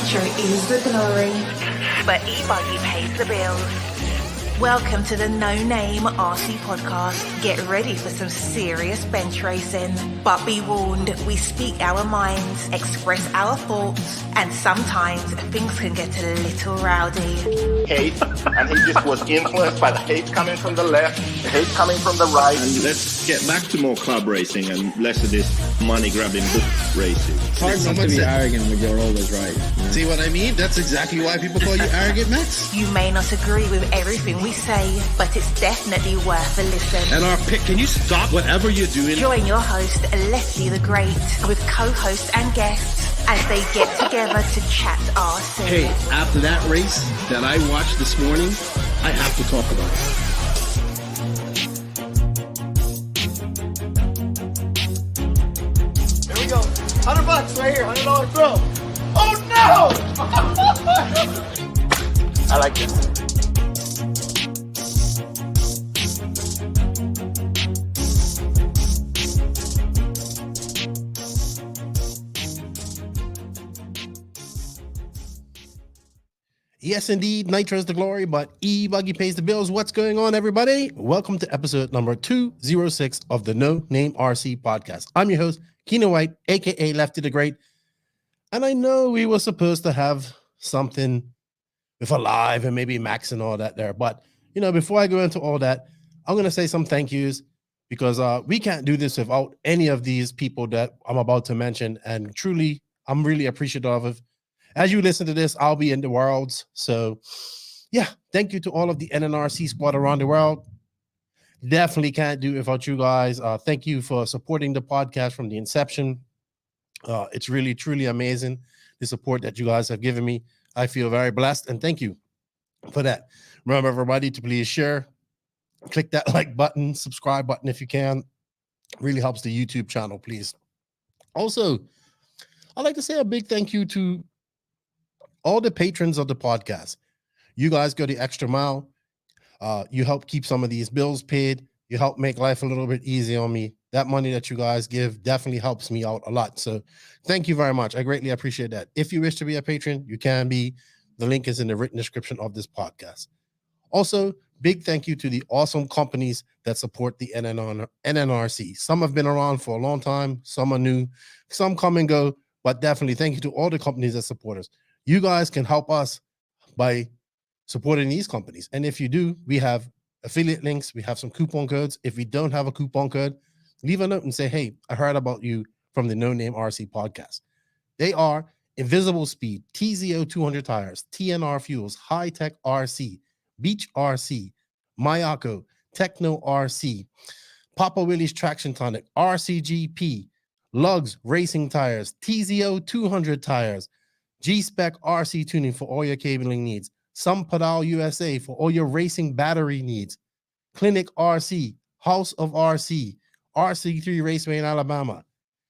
Nitro is the glory, but e-buggy pays the bills. Welcome to the No Name RC podcast. Get ready for some serious bench racing. But be warned, we speak our minds, express our thoughts, and sometimes things can get a little rowdy. Hate, and he just was influenced by the hate coming from the left, the hate coming from the right. And let's get back to more club racing and less of this money-grabbing book racing. It's hard not to be arrogant when you're always right. Yeah. See what I mean? That's exactly why people call you arrogant, Max. You may not agree with everything we say, but it's definitely worth a listen. And our pick, can you stop whatever you're doing? Join your host, Lefty the Great, with co-hosts and guests as they get together to chat RC. Hey, after that race that I watched this morning, I have to talk about it. Here we go. $100 right here, $100 throw. Oh no! I like this. Yes, indeed, Nitro is the glory, but e-buggy pays the bills. What's going on, everybody? Welcome to episode number 206 of the No Name RC podcast. I'm your host, Keno White, a.k.a. Lefty the Great. And I know we were supposed to have something with a live and maybe Max and all that there. But, you know, before I go into all that, I'm going to say some thank yous because we can't do this without any of these people that I'm about to mention. And truly, I'm really appreciative of. As you listen to this, I'll be in the worlds. So, yeah, thank you to all of the NNRC Squad around the world. Definitely can't do it without you guys. Thank you for supporting the podcast from the inception. It's really, truly amazing, the support that you guys have given me. I feel very blessed, and thank you for that. Remember, everybody, to please share, click that like button, subscribe button if you can. Really helps the YouTube channel, please. Also, I'd like to say a big thank you to all the patrons of the podcast. You guys go the extra mile. You help keep some of these bills paid. You help make life a little bit easier on me. That money that you guys give definitely helps me out a lot. So thank you very much. I greatly appreciate that. If you wish to be a patron, you can be. The link is in the written description of this podcast. Also, big thank you to the awesome companies that support the NNRC. Some have been around for a long time. Some are new. Some come and go. But definitely thank you to all the companies that support us. You guys can help us by supporting these companies. And if you do, we have affiliate links. We have some coupon codes. If we don't have a coupon code, leave a note and say, hey, I heard about you from the No Name RC podcast. They are InvisibleSpeed, TZO 200 tires, TNR fuels, High Tech RC, Beach RC, Mayako, Techno RC, Papa Willie's Traction Tonic, RCGP, Lugs Racing Tires, TZO 200 tires, G-Spec RC tuning for all your cabling needs. Some Pedal USA for all your racing battery needs. Clinic RC, House of RC, RC3 Raceway in Alabama.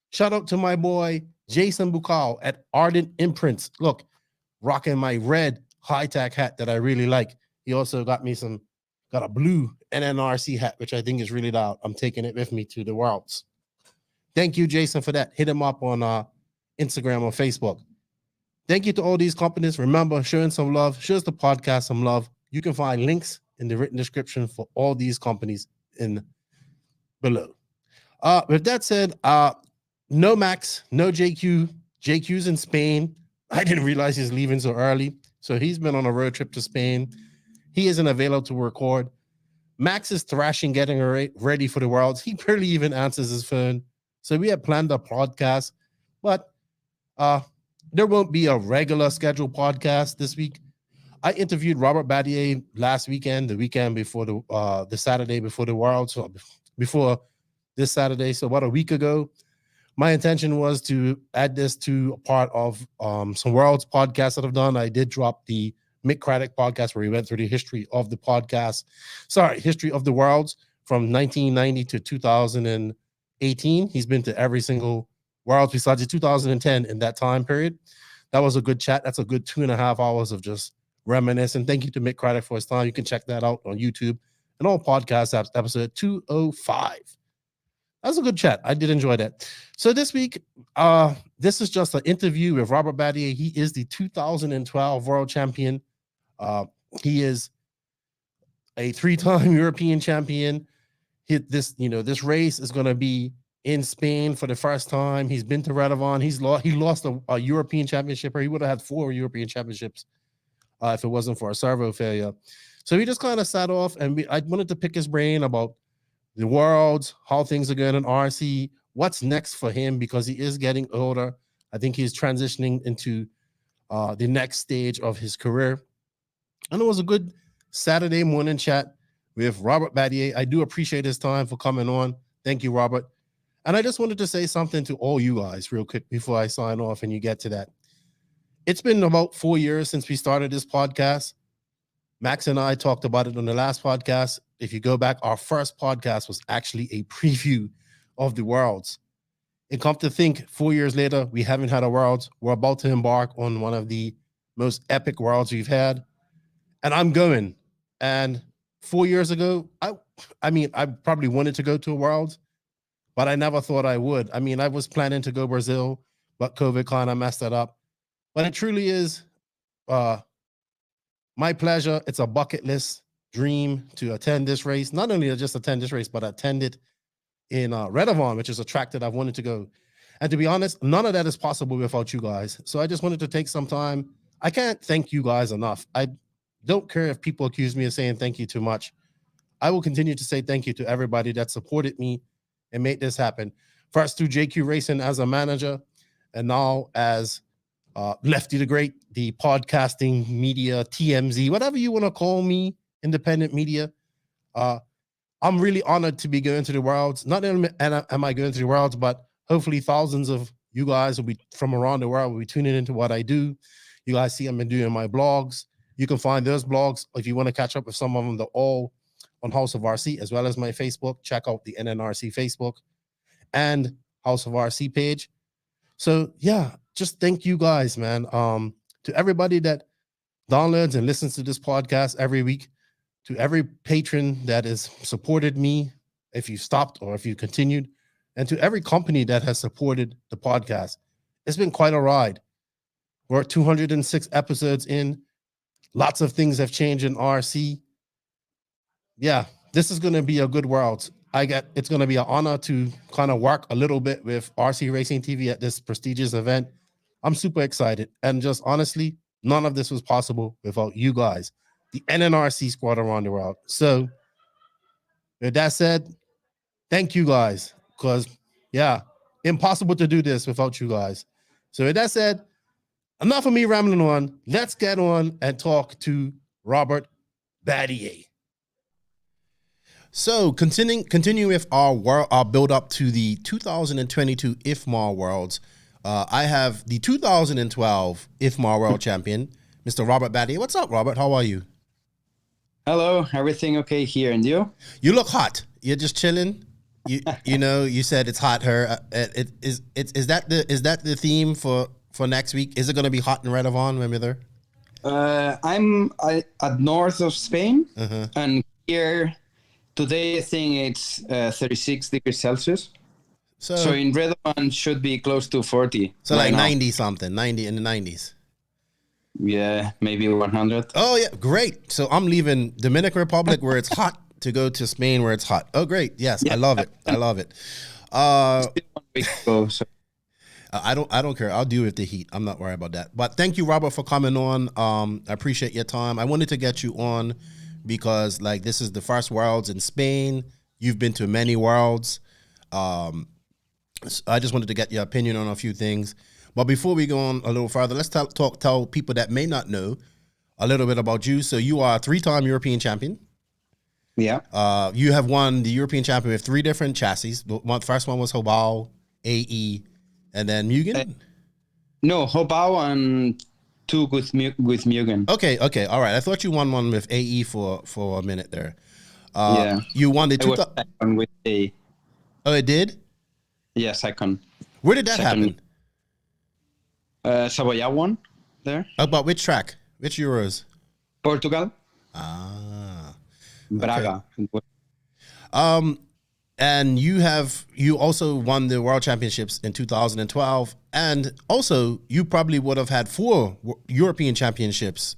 Shout out to my boy Jason Bukal at Ardent Imprints. Look, rocking my red high-tech hat that I really like. He also got me got a blue NNRC hat, which I think is really loud. I'm taking it with me to the worlds. Thank you, Jason, for that. Hit him up on Instagram or Facebook. Thank you to all these companies. Remember, showing some love, show us the podcast some love. You can find links in the written description for all these companies in below. With that said, no Max, no JQ. JQ's in Spain. I didn't realize he's leaving so early. So he's been on a road trip to Spain. He isn't available to record. Max is thrashing, getting ready for the Worlds. He barely even answers his phone. So we had planned a podcast, but there won't be a regular scheduled podcast this week. I interviewed Robert Batlle last weekend, the weekend before the Saturday before the Worlds, so before this Saturday, so about a week ago. My intention was to add this to a part of some Worlds podcasts that I've done. I did drop the Mick Craddock podcast where he went through the history of the podcast. History of the Worlds from 1990 to 2018. He's been to every single Worlds besides the 2010 in that time period. That was a good chat. That's a good 2.5 hours of just reminiscing. Thank you to Mick Craddock for his time. You can check that out on YouTube and all podcast apps, episode 205. That was a good chat. I did enjoy that. So this week, this is just an interview with Robert Batlle. He is the 2012 World Champion. He is a 3-time European champion. This race is going to be in Spain for the first time. He's been to Redovon. He lost a European championship, or he would have had 4 European championships if it wasn't for a servo failure. So he just kind of sat off, and I wanted to pick his brain about the Worlds, how things are going in RC, what's next for him, because he is getting older. I think he's transitioning into the next stage of his career. And it was a good Saturday morning chat with Robert Batlle. I do appreciate his time for coming on. Thank you, Robert. And I just wanted to say something to all you guys real quick before I sign off and you get to that. It's been about 4 years since we started this podcast. Max and I talked about it on the last podcast. If you go back, our first podcast was actually a preview of the Worlds. And come to think, 4 years later, we haven't had a Worlds. We're about to embark on one of the most epic Worlds we've had. And I'm going. And 4 years ago, I probably wanted to go to a Worlds, but I never thought I would. I mean, I was planning to go Brazil, but COVID kind of messed it up. But it truly is my pleasure. It's a bucket list dream to attend this race. Not only just attend this race, but attend it in Redovon, which is a track that I've wanted to go. And to be honest, none of that is possible without you guys. So I just wanted to take some time. I can't thank you guys enough. I don't care if people accuse me of saying thank you too much. I will continue to say thank you to everybody that supported me and made this happen. First through JQ Racing as a manager, and now as Lefty the Great, the podcasting media, TMZ, whatever you want to call me, independent media. I'm really honored to be going to the Worlds. Not only am I going to the Worlds, but hopefully thousands of you guys will be from around the world will be tuning into what I do. You guys see I've been doing my blogs. You can find those blogs if you want to catch up with some of them. They're all on House of RC, as well as my Facebook. Check out the NNRC Facebook and House of RC page. So yeah, just thank you guys, man. To everybody that downloads and listens to this podcast every week, to every patron that has supported me, if you stopped or if you continued, and to every company that has supported the podcast. It's been quite a ride. We're at 206 episodes in. Lots of things have changed in RC. Yeah, this is going to be a good World. It's going to be an honor to kind of work a little bit with RC Racing TV at this prestigious event. I'm super excited. And just honestly, none of this was possible without you guys, the NNRC squad around the world. So with that said, thank you guys, because yeah, impossible to do this without you guys. So with that said, enough of me rambling on. Let's get on and talk to Robert Batlle. So continue with our build up to the 2022 IFMAR Worlds. I have the 2012 IFMAR World Champion, Mr. Robert Batlle. What's up, Robert? How are you? Hello, everything okay here, and you? You look hot. You're just chilling. You know, you said it's hot here. Is that the theme for next week? Is it going to be hot in Redovon when we're there? I'm at north of Spain, and here today I think it's 36 degrees Celsius. So in Redovon should be close to 40. So right like 90 something, 90 in the 90s. Yeah, maybe 100. Oh yeah, great. So I'm leaving Dominican Republic where it's hot to go to Spain where it's hot. Oh great, yes, yeah. I love it. I love it. Still 1 week ago, so. I don't care. I'll deal with the heat. I'm not worried about that. But thank you, Robert, for coming on. I appreciate your time. I wanted to get you on because like this is the first Worlds in Spain. You've been to many Worlds. I just wanted to get your opinion on a few things. But before we go on a little further, let's tell people that may not know a little bit about you. So you are a 3-time European champion. Yeah. You have won the European champion with 3 different chassis. The first one was Hobao, AE, and then Mugen? No, Hobao and 2 with Mugen. Okay, all right. I thought you won one with AE for a minute there. Yeah. You won the 2 second with AE. Oh, it did? Yeah, second. Where did that happen? Savoia won there. About which track? Which Euros? Portugal. Ah. Braga. Okay. And you also won the World Championships in 2012, and also you probably would have had 4 European Championships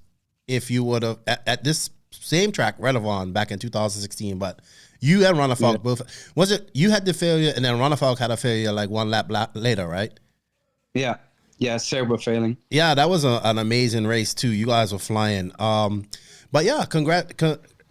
if you would have at this same track, Relevon, back in 2016. But you and Ronnefalk both, was it you had the failure and then Ronnefalk had a failure like one lap later, right? Yeah, Serbo failing. Yeah, that was an amazing race too. You guys were flying. But yeah,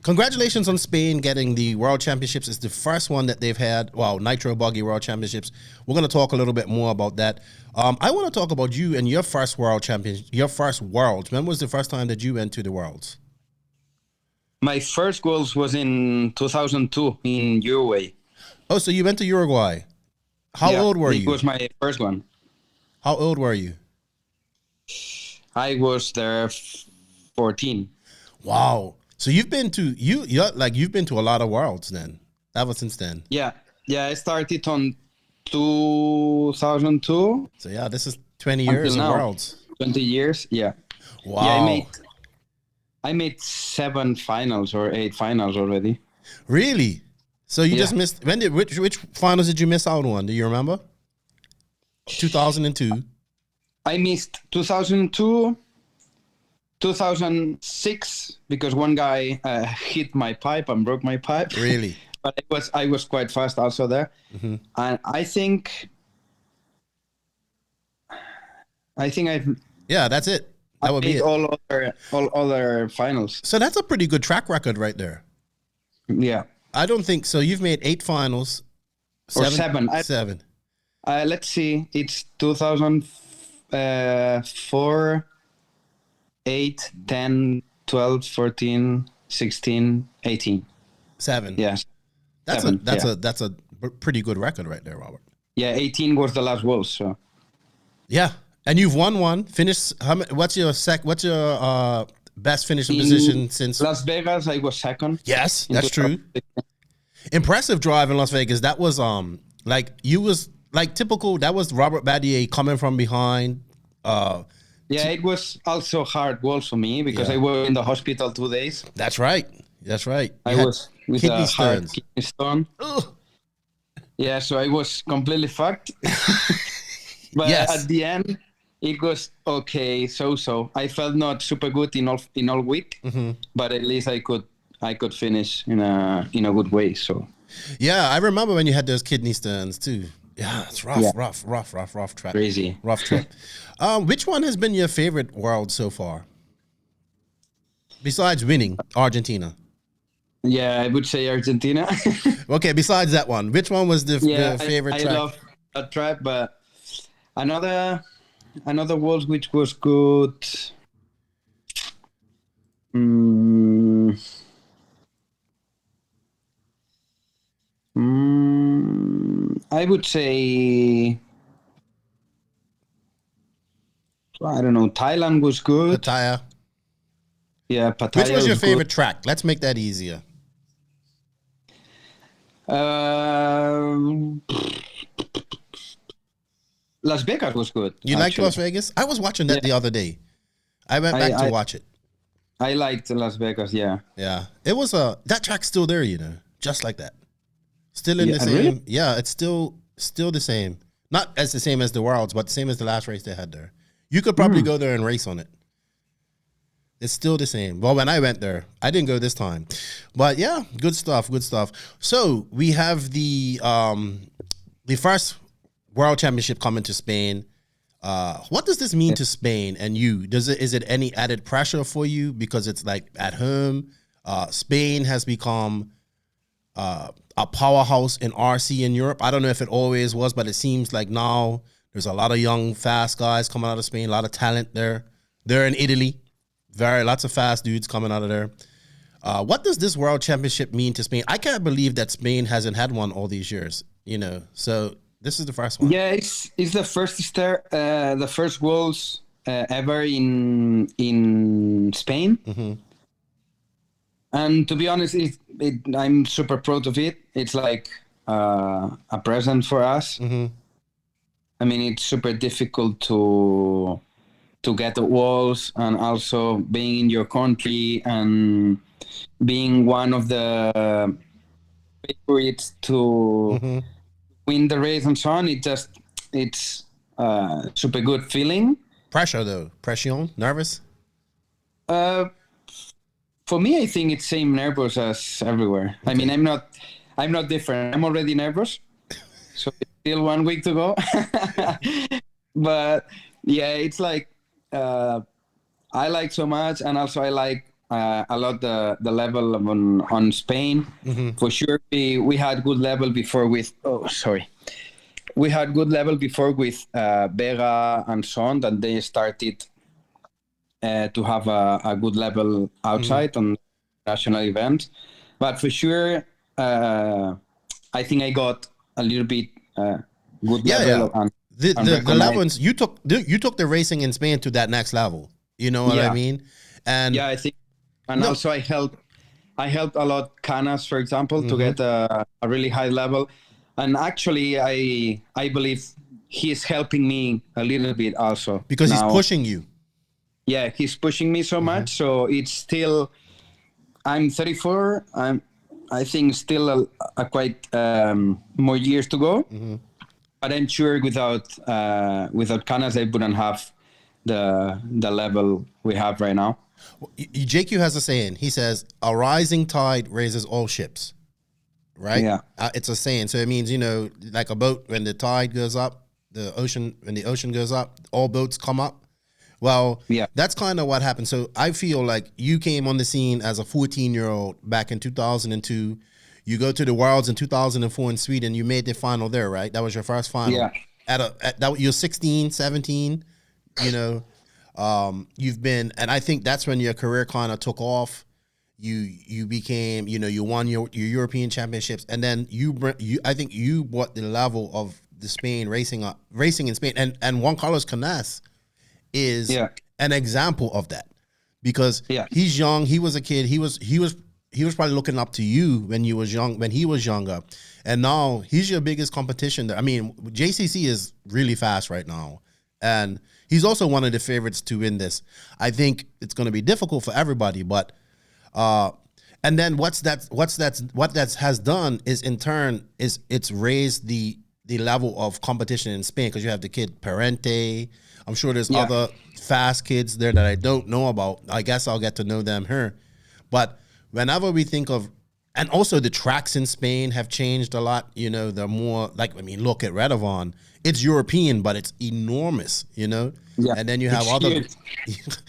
congratulations on Spain getting the World Championships. It's the first one that they've had. Wow, Nitro Buggy World Championships. We're going to talk a little bit more about that. I want to talk about you and your first World Championship, your first Worlds. When was the first time that you went to the Worlds? My first Worlds was in 2002 in Uruguay. Oh, so you went to Uruguay. How old were you? It was my first one. How old were you? I was there 14. Wow. So you've been to you've been to a lot of Worlds then. Ever since then. Yeah. I started on 2002. So yeah, this is 20 years of Worlds. 20 years, yeah. Wow. Yeah, I made 7 finals or 8 finals already. Really? So you just missed which finals did you miss out on? Do you remember? 2002. I missed 2002. 2006 because one guy hit my pipe and broke my pipe. Really? But I was quite fast also there. Mm-hmm. And I think I've that's it. That would be it. all other finals. So that's a pretty good track record right there. Yeah. I don't think so. You've made 8 finals. Or 7. 7. Let's see. It's 2004. 8, 10, 12, 14, 16, 18. 7. Yes. That's a pretty good record right there, Robert. Yeah, 18 was the last World, so. Yeah. And you've won one. What's your best finishing position since Las Vegas? I was second. Yes, that's true. Impressive drive in Las Vegas. That was typical. That was Robert Batlle coming from behind. Yeah, it was also hard World for me because I was in the hospital 2 days. That's right. I was with a hard kidney stone. Ugh. Yeah, so I was completely fucked. But at the end, it was okay. So I felt not super good in all week, but at least I could finish in a good way. So. Yeah, I remember when you had those kidney stones too. Yeah, it's rough track. Crazy. Rough trip. Which one has been your favorite World so far? Besides winning, Argentina. Yeah, I would say Argentina. Okay, besides that one, which one was the favorite track? I love that track, but another World which was good. I would say, I don't know, Thailand was good. Pattaya. Yeah, Pattaya. Which was your favorite track? Let's make that easier. Las Vegas was good. You liked Las Vegas? I was watching that the other day. I went back to watch it. I liked Las Vegas, yeah. Yeah. It was that track's still there, just like that. Still in the same. Really? Yeah, it's still the same. Not as the same as the Worlds, but the same as the last race they had there. You could probably go there and race on it. It's still the same. Well, when I went there, I didn't go this time. But yeah, good stuff. So we have the first World Championship coming to Spain. What does this mean to Spain and you? Is it any added pressure for you because it's like at home? Spain has become a powerhouse in RC in Europe. I don't know if it always was, but it seems like now there's a lot of young, fast guys coming out of Spain, a lot of talent there. They're in Italy. Lots of fast dudes coming out of there. What does this World Championship mean to Spain? I can't believe that Spain hasn't had one all these years, So this is the first one. Yeah, it's the first Worlds ever in Spain. Mm-hmm. And to be honest, I'm super proud of it. It's like a present for us. Mm-hmm. I mean, it's super difficult to get the Worlds, and also being in your country and being one of the favorites to win the race and so on. It's super good feeling. Pressure though, pression, nervous. For me, I think it's same nervous as everywhere. Okay. I mean, I'm not different. I'm already nervous, so it's still 1 week to go. But yeah, it's like I like so much, and also I like a lot the level on Spain. For sure, we had good level before with. Oh, sorry. We had good level before with Vega and so on, that they started to have a good level outside on national events. But for sure, I think I got a little bit good level. Yeah. The levels you took the racing in Spain to that next level. You know what I mean? And yeah, I think, and also I helped a lot Canas, for example, to get a really high level. And actually, I believe he's helping me a little bit also. Because he's pushing you. Yeah, he's pushing me so much. So it's still, I'm 34. I think still a quite more years to go. But I'm sure without Canas, I wouldn't have the level we have right now. JQ has a saying. He says, "A rising tide raises all ships." Right? Yeah. It's a saying. So it means, like a boat, when the tide goes up, when the ocean goes up, all boats come up. Well, yeah, that's kind of what happened. So I feel like you came on the scene as a 14-year-old back in 2002. You go to the Worlds in 2004 in Sweden. You made the final there, right? That was your first final. Yeah. You're 16, 17, you've been, and I think that's when your career kind of took off. You became, you won your European championships, and then I think you brought the level of the Spain racing in Spain, and Juan Carlos Canas is an example of that, because he's young, he was a kid, he was probably looking up to you when he was younger, and now he's your biggest competition there. I mean, JCC is really fast right now, and he's also one of the favorites to win this. I think it's going to be difficult for everybody, but. And then what that has done is, in turn, it's raised the level of competition in Spain, because you have the kid Parente. I'm sure there's other fast kids there that I don't know about. I guess I'll get to know them here. But whenever we think of, and also the tracks in Spain have changed a lot. They're more like, look at Redovan. It's European, but it's enormous. Yeah. And then you have other.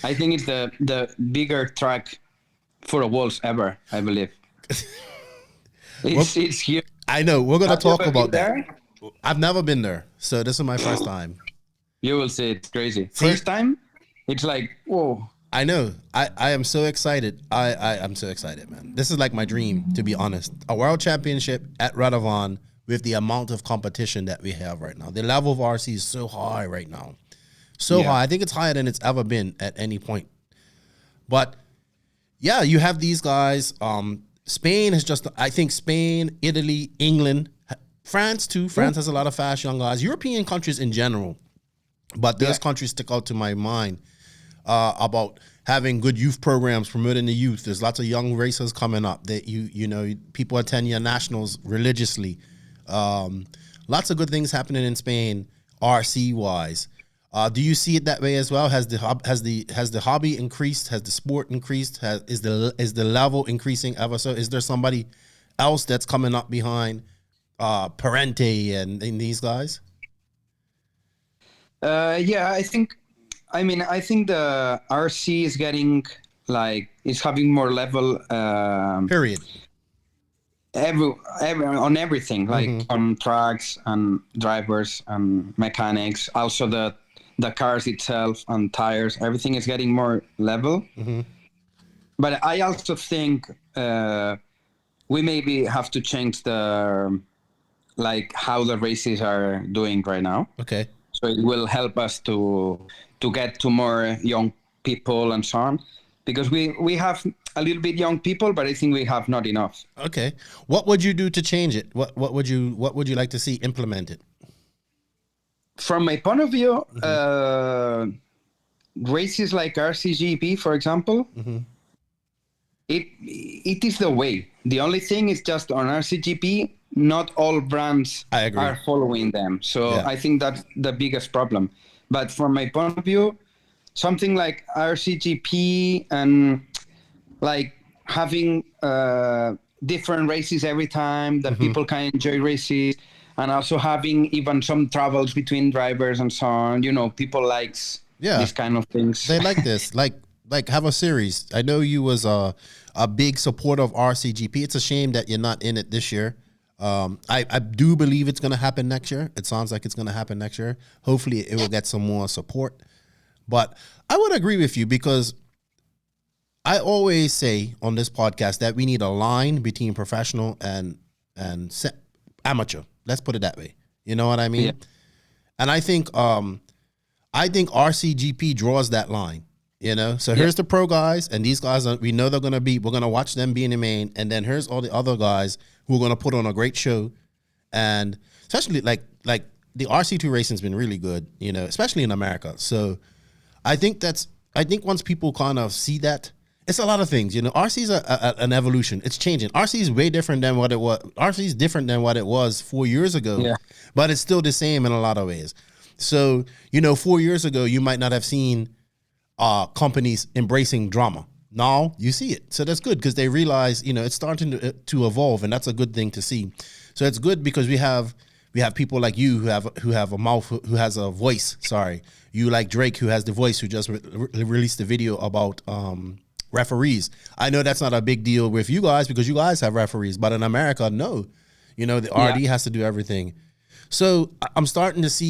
I think it's the bigger track for the Worlds ever, I believe. It's here. I know. We're going to talk about that. I've never been there, so this is my first time. You will see. It's crazy. First time, it's like, whoa. I know. I am so excited. I'm so excited, man. This is like my dream, to be honest. A world championship at Radovan with the amount of competition that we have right now. The level of RC is so high right now. So high. I think it's higher than it's ever been at any point. But yeah, you have these guys. Spain has I think Spain, Italy, England, France too. France has a lot of fast young guys. European countries in general. But those countries stick out to my mind about having good youth programs, promoting the youth. There's lots of young racers coming up that people attend your nationals religiously. Lots of good things happening in Spain, RC wise. Do you see it that way as well? Has the hobby increased? Has the sport increased? Is the level increasing ever so? Is there somebody else that's coming up behind Parente and these guys? Yeah, I think the RC is getting is having more level. Period. On everything, on tracks and drivers and mechanics. Also the cars itself and tires, everything is getting more level. But I also think we maybe have to change how the races are doing right now. Okay. So it will help us to get to more young people and so on, because we have a little bit young people, but I think we have not enough. Okay. What would you do to change it? What would you like to see implemented? From my point of view, races like RCGP, for example, it is the way. The only thing is just on RCGP, not all brands are following them. So I think that's the biggest problem. But from my point of view, something like RCGP and like having different races every time that people can enjoy races, and also having even some travels between drivers and so on. You know, people likes these kind of things. They like this, like have a series. I know you was a big supporter of RCGP. It's a shame that you're not in it this year. I do believe it's going to happen next year. It sounds like it's going to happen next year. Hopefully it will get some more support. But I would agree with you, because I always say on this podcast that we need a line between professional and amateur. Let's put it that way. You know what I mean? Yeah. And I think RCGP draws that line. You know, so here's the pro guys, and these guys we know we're gonna watch them be in the main, and then here's all the other guys who are gonna put on a great show, and especially like the RC2 racing's been really good, you know, especially in America. So I think once people kind of see that, it's a lot of things, you know. RC's an evolution. It's changing. RC is way different than what it was. RC is different than what it was 4 years ago, but it's still the same in a lot of ways. So, you know, 4 years ago, you might not have seen companies embracing drama. Now you see it. So that's good, because they realize, you know, it's starting to evolve, and that's a good thing to see. So it's good because we have people like you who have a mouth, who has a voice. Sorry. You like Drake, who has the voice, who just released a video about referees. I know that's not a big deal with you guys because you guys have referees, but in America, no. You know, the RD has to do everything. So I'm starting to see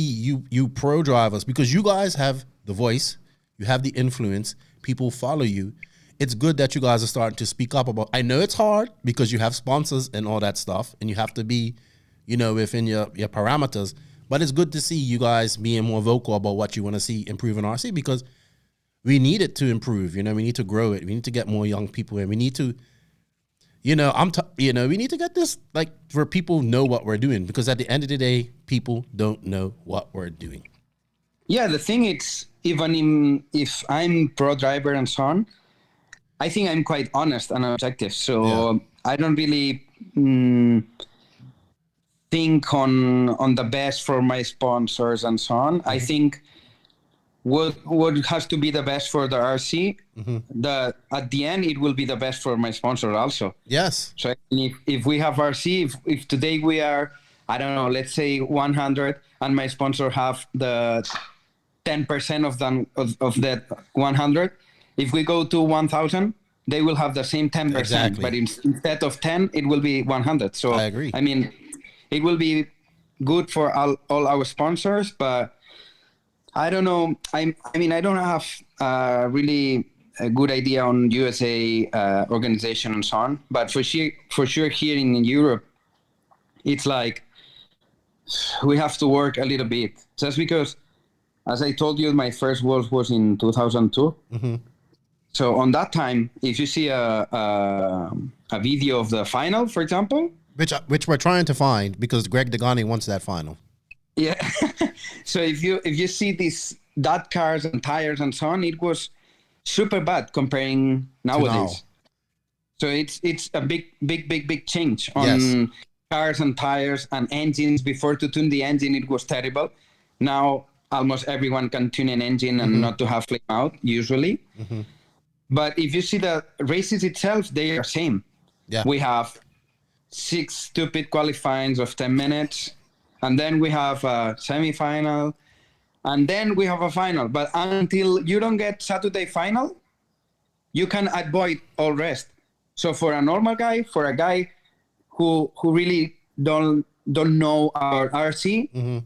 you pro drivers, because you guys have the voice, you have the influence, people follow you. It's good that you guys are starting to speak up about. I know it's hard because you have sponsors and all that stuff, and you have to be, you know, within your parameters. But it's good to see you guys being more vocal about what you want to see improve in RC, because we need it to improve. You know, we need to grow it. We need to get more young people in. We need to, you know, we need to get this, like, where people know what we're doing, because at the end of the day, people don't know what we're doing. Yeah, the thing is, even if I'm pro driver and so on, I think I'm quite honest and objective. So I don't really think on the best for my sponsors and so on. I think what has to be the best for the RC, at the end, it will be the best for my sponsor also. Yes. So if we have RC, if today we are, I don't know, let's say 100, and my sponsor have the 10% of that 100, if we go to 1,000, they will have the same 10%. Exactly. But instead of 10, it will be 100. So I agree. I mean, it will be good for all our sponsors, but I don't know. I mean, I don't have really a good idea on USA organization and so on. But for sure here in Europe, it's like we have to work a little bit. Just because, as I told you, my first World was in 2002. So on that time, if you see a video of the final, for example, which we're trying to find, because Greg Degani wants that final. Yeah. So if you see that cars and tires and so on, it was super bad comparing nowadays. So it's a big change on cars and tires and engines. Before, to tune the engine, it was terrible. Now almost everyone can tune an engine and not to have flame out usually. But if you see the races itself, they are same. Yeah. We have 6 stupid qualifyings of 10 minutes. And then we have a semi-final. And then we have a final. But until you don't get Saturday final, you can avoid all rest. So for a normal guy, for a guy who really don't know our RC,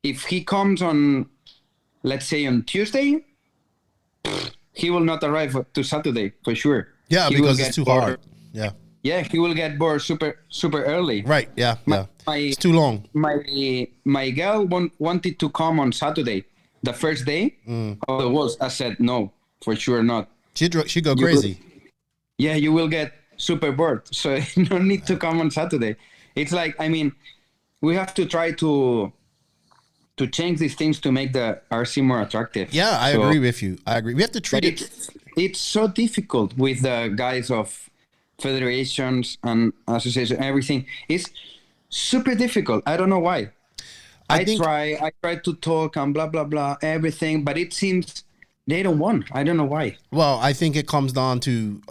if he comes on, let's say on Tuesday, he will not arrive to Saturday for sure. Yeah, because it's too hard. Yeah, he will get bored super early. Right. Yeah. It's too long. My girl wanted to come on Saturday, the first day of the Worlds. I said no, for sure not. She go crazy. You will get super bored. So you don't need to come on Saturday. It's like, I mean, we have to try to change these things to make the RC more attractive. Yeah, I agree with you. I agree. We have to treat it. It's so difficult with the guys of federations and associations, everything is super difficult. I don't know why. I try to talk and blah, blah, blah, everything, but it seems they don't want. I don't know why. Well, I think it comes down to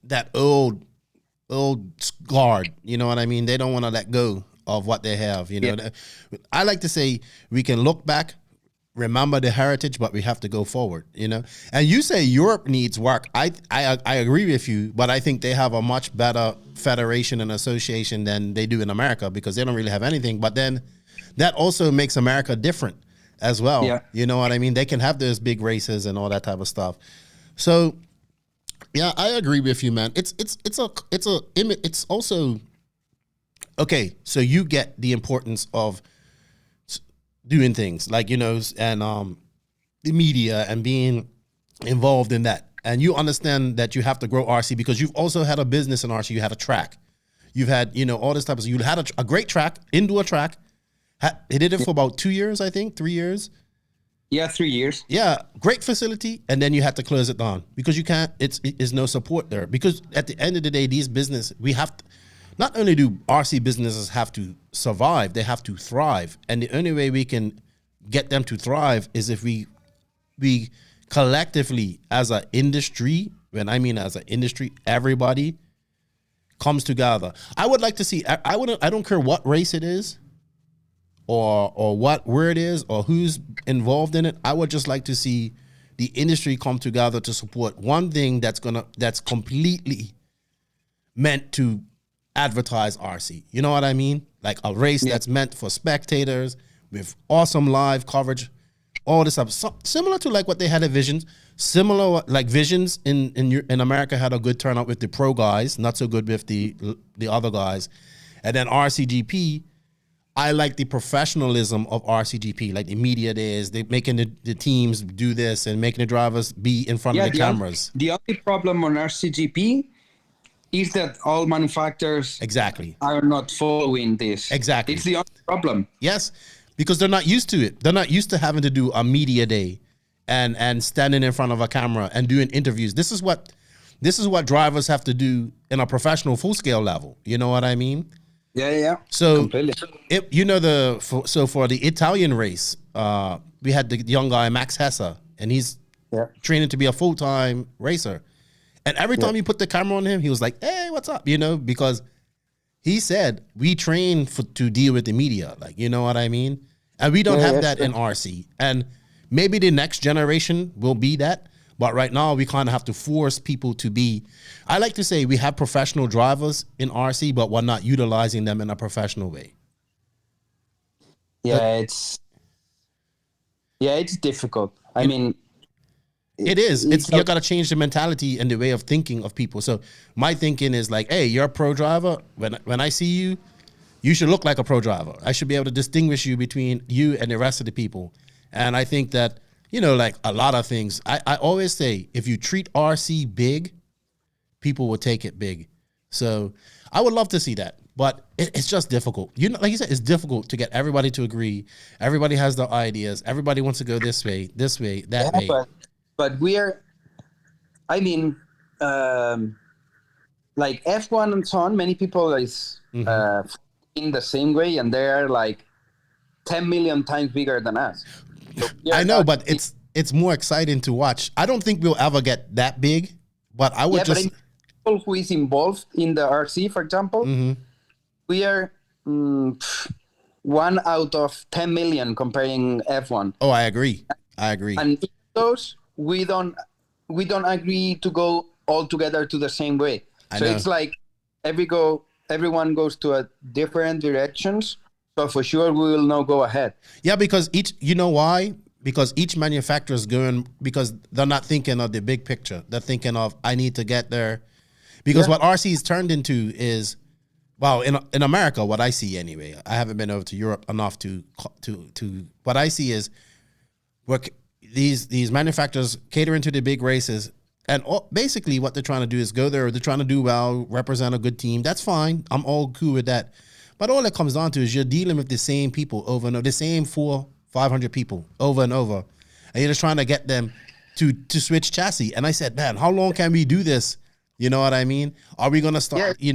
that old guard. You know what I mean? They don't want to let go of what they have. You know, I like to say we can look back, remember the heritage, but we have to go forward. You know, and you say Europe needs work. I agree with you, but I think they have a much better federation and association than they do in America because they don't really have anything. But then that also makes America different as well. Yeah. You know what I mean? They can have those big races and all that type of stuff. So yeah, I agree with you, man. It's also okay. So you get the importance of doing things like, you know, and the media and being involved in that. And you understand that you have to grow RC because you've also had a business in RC. You had a track. You've had, you know, all this type of stuff. You had a great track, indoor track. He did it for about 2 years, I think, 3 years. Yeah, 3 years. Yeah, great facility. And then you had to close it down because you can't, it's no support there. Because at the end of the day, these business, we have to, not only do RC businesses have to survive, they have to thrive. And the only way we can get them to thrive is if we collectively as an industry, when I mean as an industry, everybody comes together. I would like to see, I don't care what race it is or where it is or who's involved in it. I would just like to see the industry come together to support one thing that's completely meant to advertise RC. You know what I mean? Like a race that's meant for spectators with awesome live coverage, all this stuff. So, similar to like what they had at Visions. Similar like Visions in America had a good turnout with the pro guys, not so good with the other guys. And then RCGP, I like the professionalism of RCGP, like the media days, they making the teams do this and making the drivers be in front of the cameras. The only problem on RCGP is that all manufacturers are not following this. Exactly. It's the only problem. Yes, because they're not used to it. They're not used to having to do a media day and standing in front of a camera and doing interviews. This is what drivers have to do in a professional full scale level. You know what I mean? Yeah. So completely. For the Italian race, we had the young guy Max Hessa, and he's training to be a full-time racer. And every time you put the camera on him, he was like, "Hey, what's up?" You know, because he said we train to deal with the media, like, you know what I mean? And we don't have that in RC. And maybe the next generation will be that, but right now we kind of have to force people to be. I like to say we have professional drivers in RC, but we're not utilizing them in a professional way. Yeah, it's difficult. I mean. It is. You got to change the mentality and the way of thinking of people. So my thinking is like, hey, you're a pro driver. When I see you, you should look like a pro driver. I should be able to distinguish you between you and the rest of the people. And I think that, you know, like a lot of things, I always say, if you treat RC big, people will take it big. So I would love to see that. But it's just difficult. You know, like you said, it's difficult to get everybody to agree. Everybody has their ideas. Everybody wants to go this way, that way. But we are, I mean, like F1 and so on, many people is in the same way, and they are like 10 million times bigger than us. So I know, but it's more exciting to watch. I don't think we'll ever get that big, but I would just... But people who is involved in the RC, for example, we are 1 out of 10 million comparing F1. Oh, I agree. And those... we don't agree to go all together to the same way. So it's like everyone goes to a different directions. So for sure we will now go ahead. Yeah, because you know why? Because each manufacturer is going, because they're not thinking of the big picture. They're thinking of, I need to get there. Because what RC is turned into is, well, in America, what I see anyway, I haven't been over to Europe enough to what I see is these manufacturers catering to the big races, and basically what they're trying to do is go there. They're trying to do well, represent a good team. That's fine. I'm all cool with that. But all it comes down to is you're dealing with the same people over and over, the same 400-500 people over and over, and you're just trying to get them to switch chassis. And I said, man, how long can we do this? You know what I mean? Are we going to start, we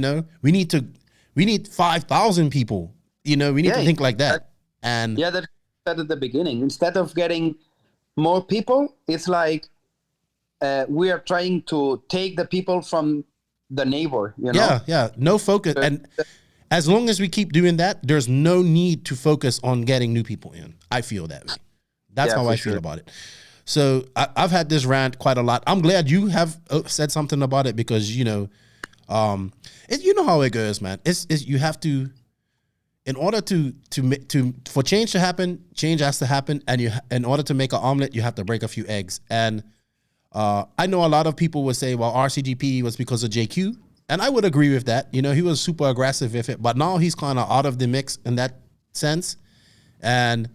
need 5,000 people, we need to think like that. And that's at the beginning. Instead of getting more people, it's like we are trying to take the people from the neighbor, Yeah, no focus. And as long as we keep doing that, there's no need to focus on getting new people in. I feel that way. That's how I feel about it. So I've had this rant quite a lot. I'm glad you have said something about it because, you know how it goes, man. It's you have to, in order for change to happen, change has to happen. And in order to make an omelet, you have to break a few eggs. And I know a lot of people would say, well, RCGP was because of JQ. And I would agree with that. He was super aggressive with it, but now he's kind of out of the mix in that sense. And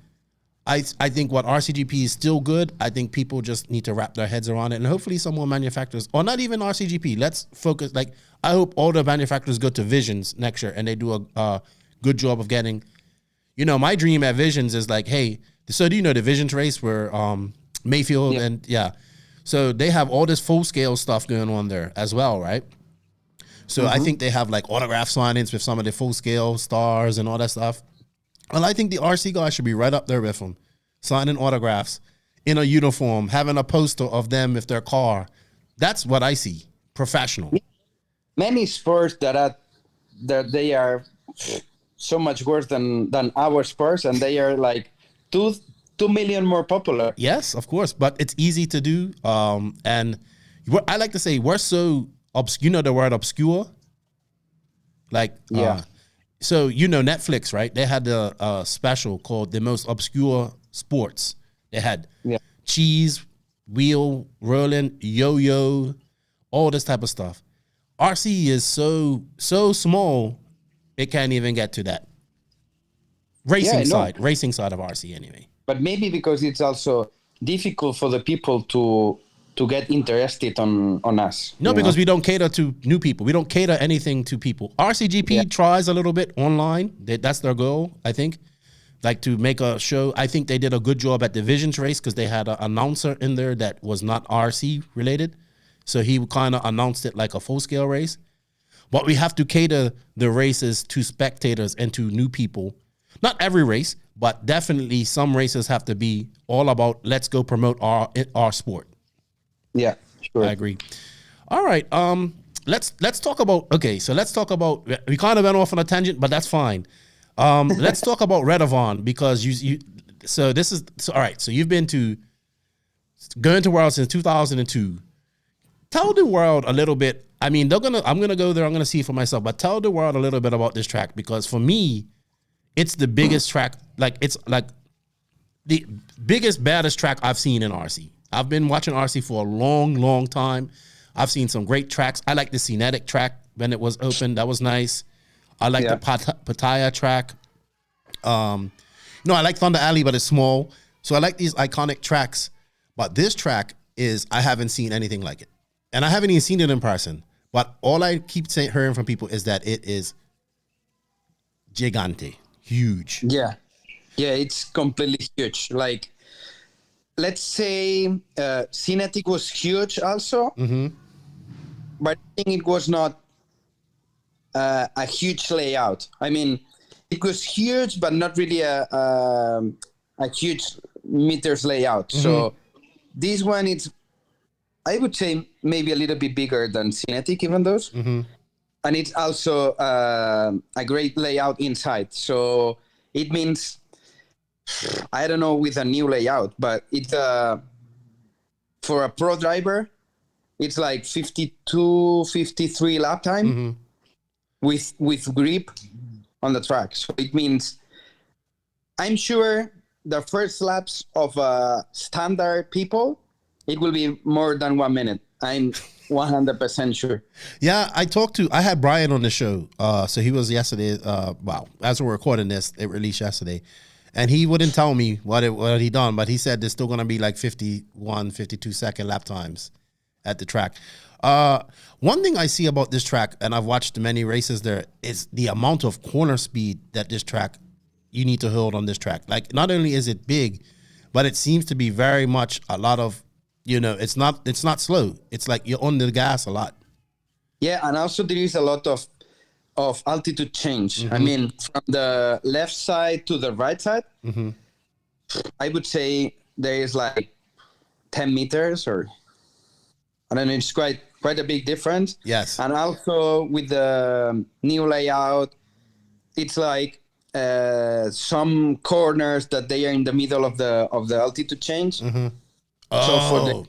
I think what RCGP is still good. I think people just need to wrap their heads around it. And hopefully some more manufacturers, or not even RCGP, let's focus. Like, I hope all the manufacturers go to Visions next year and they do a good job of getting, my dream at Visions is like, hey, so do you know the Visions race where Mayfield and so they have all this full scale stuff going on there as well, right? So I think they have like autograph signings with some of the full scale stars and all that stuff. Well, I think the RC guys should be right up there with them, signing autographs in a uniform, having a poster of them with their car. That's what I see. Professional. Many sports that they are so much worse than our sports, and they are like 2 million more popular. Yes, of course, but it's easy to do. And I like to say we're so obscure. The word obscure? Like, so Netflix, right? They had a special called The Most Obscure Sports. They had cheese, wheel, rolling, yo-yo, all this type of stuff. RC is so small, it can't even get to that. Racing side of RC anyway. But maybe because it's also difficult for the people to get interested on us. No, because we don't cater to new people. We don't cater anything to people. RCGP tries a little bit online. That's their goal, I think. Like to make a show. I think they did a good job at the Visions race because they had an announcer in there that was not RC related. So he kind of announced it like a full-scale race. But we have to cater the races to spectators and to new people. Not every race, but definitely some races have to be all about let's go promote our sport. Yeah, sure. I agree. All right. Let's talk about. Okay, so let's talk about. We kind of went off on a tangent, but that's fine. Let's talk about Redovon because you. So this is all right. So you've been going to World since 2002. Tell the world a little bit. I mean, I'm gonna go there. I'm gonna see it for myself. But tell the world a little bit about this track because for me, it's the biggest track. Like it's like the biggest, baddest track I've seen in RC. I've been watching RC for a long, long time. I've seen some great tracks. I like the Scenic track when it was open. That was nice. I like the Pattaya track. I like Thunder Alley, but it's small. So I like these iconic tracks. But this track I haven't seen anything like it. And I haven't even seen it in person. But all I keep hearing from people is that it is gigante, huge. Yeah, it's completely huge. Like, let's say Cinetic was huge also, but I think it was not a huge layout. I mean, it was huge, but not really a huge meters layout. So this one, I would say maybe a little bit bigger than Cinetic, even those. And it's also a great layout inside. So it means, I don't know with a new layout, but it's for a pro driver, it's like 52, 53 lap time with grip on the track. So it means, I'm sure the first laps of standard people, it will be more than 1 minute. I'm 100% sure. Yeah, I had Brian on the show. So he was yesterday. As we're recording this, it released yesterday. And he wouldn't tell me what he done, but he said there's still going to be like 51, 52 second lap times at the track. One thing I see about this track, and I've watched many races there, is the amount of corner speed that this track, you need to hold on this track. Like, not only is it big, but it seems to be very much a lot of You know, it's not slow. It's like you're on the gas a lot. Yeah, and also there is a lot of altitude change. I mean, from the left side to the right side, I would say there is like 10 meters, or I don't know, it's quite a big difference. Yes. And also with the new layout, it's like some corners that they are in the middle of the altitude change. So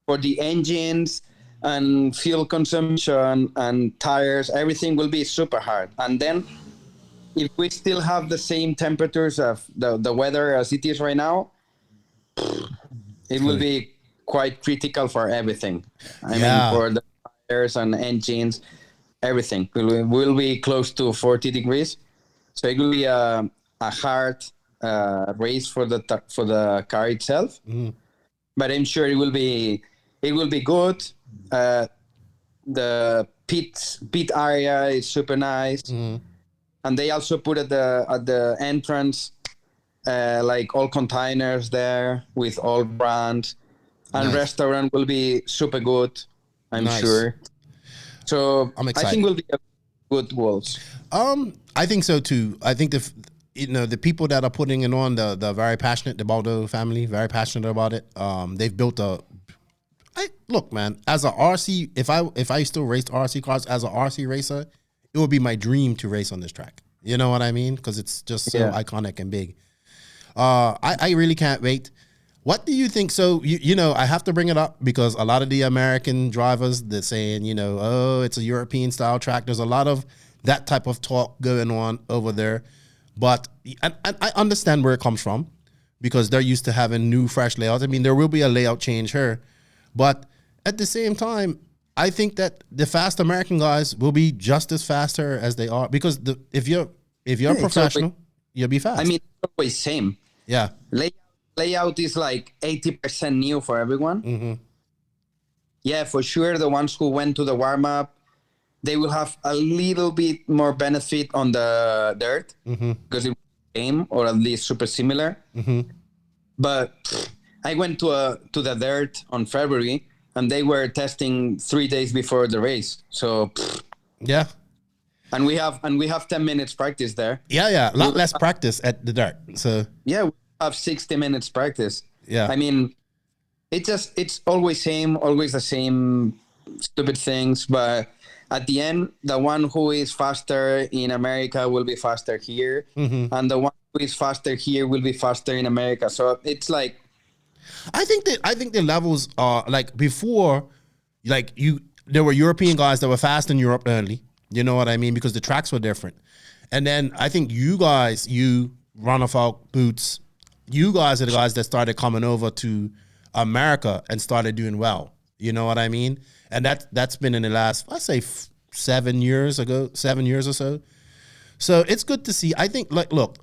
for the engines and fuel consumption and tires, everything will be super hard. And then if we still have the same temperatures of the weather as it is right now, it will be quite critical for everything. I mean, for the tires and engines, everything will be close to 40 degrees. So it will be a hard race for the car itself. But I'm sure it will be good. The pit area is super nice, and they also put at the entrance like all containers there with all brands, and restaurant will be super good. I'm sure. So I'm excited. I think will be a good Worlds. I think so too. I think the people that are putting it on, the very passionate, the Batlle family, very passionate about it. They've built look, man, as a RC, if I still raced RC cars as a RC racer, it would be my dream to race on this track. You know what I mean? Because it's just so iconic and big. I really can't wait. What do you think? So, you know, I have to bring it up because a lot of the American drivers, they're saying, you know, oh, it's a European style track. There's a lot of that type of talk going on over there. But and I understand where it comes from because they're used to having new, fresh layouts. I mean, there will be a layout change here. But at the same time, I think that the fast American guys will be just as faster as they are because if you're a professional, you'll be fast. I mean, it's always same. Yeah. Layout is like 80% new for everyone. Yeah, for sure. The ones who went to the warm-up, they will have a little bit more benefit on the dirt because it was the same or at least super similar. But I went to the dirt on February and they were testing 3 days before the race. So yeah. And we have 10 minutes practice there. Yeah. A lot less practice at the dirt. So yeah, we have 60 minutes practice. Yeah. I mean, it's always the same stupid things, but at the end, the one who is faster in America will be faster here, and the one who is faster here will be faster in America. So it's like, I think the levels are like before, like there were European guys that were fast in Europe early. You know what I mean? Because the tracks were different, and then I think you guys, Ronafalk, Boots, you guys are the guys that started coming over to America and started doing well. You know what I mean? And that's been in the last, I say 7 years or so. So it's good to see. I think,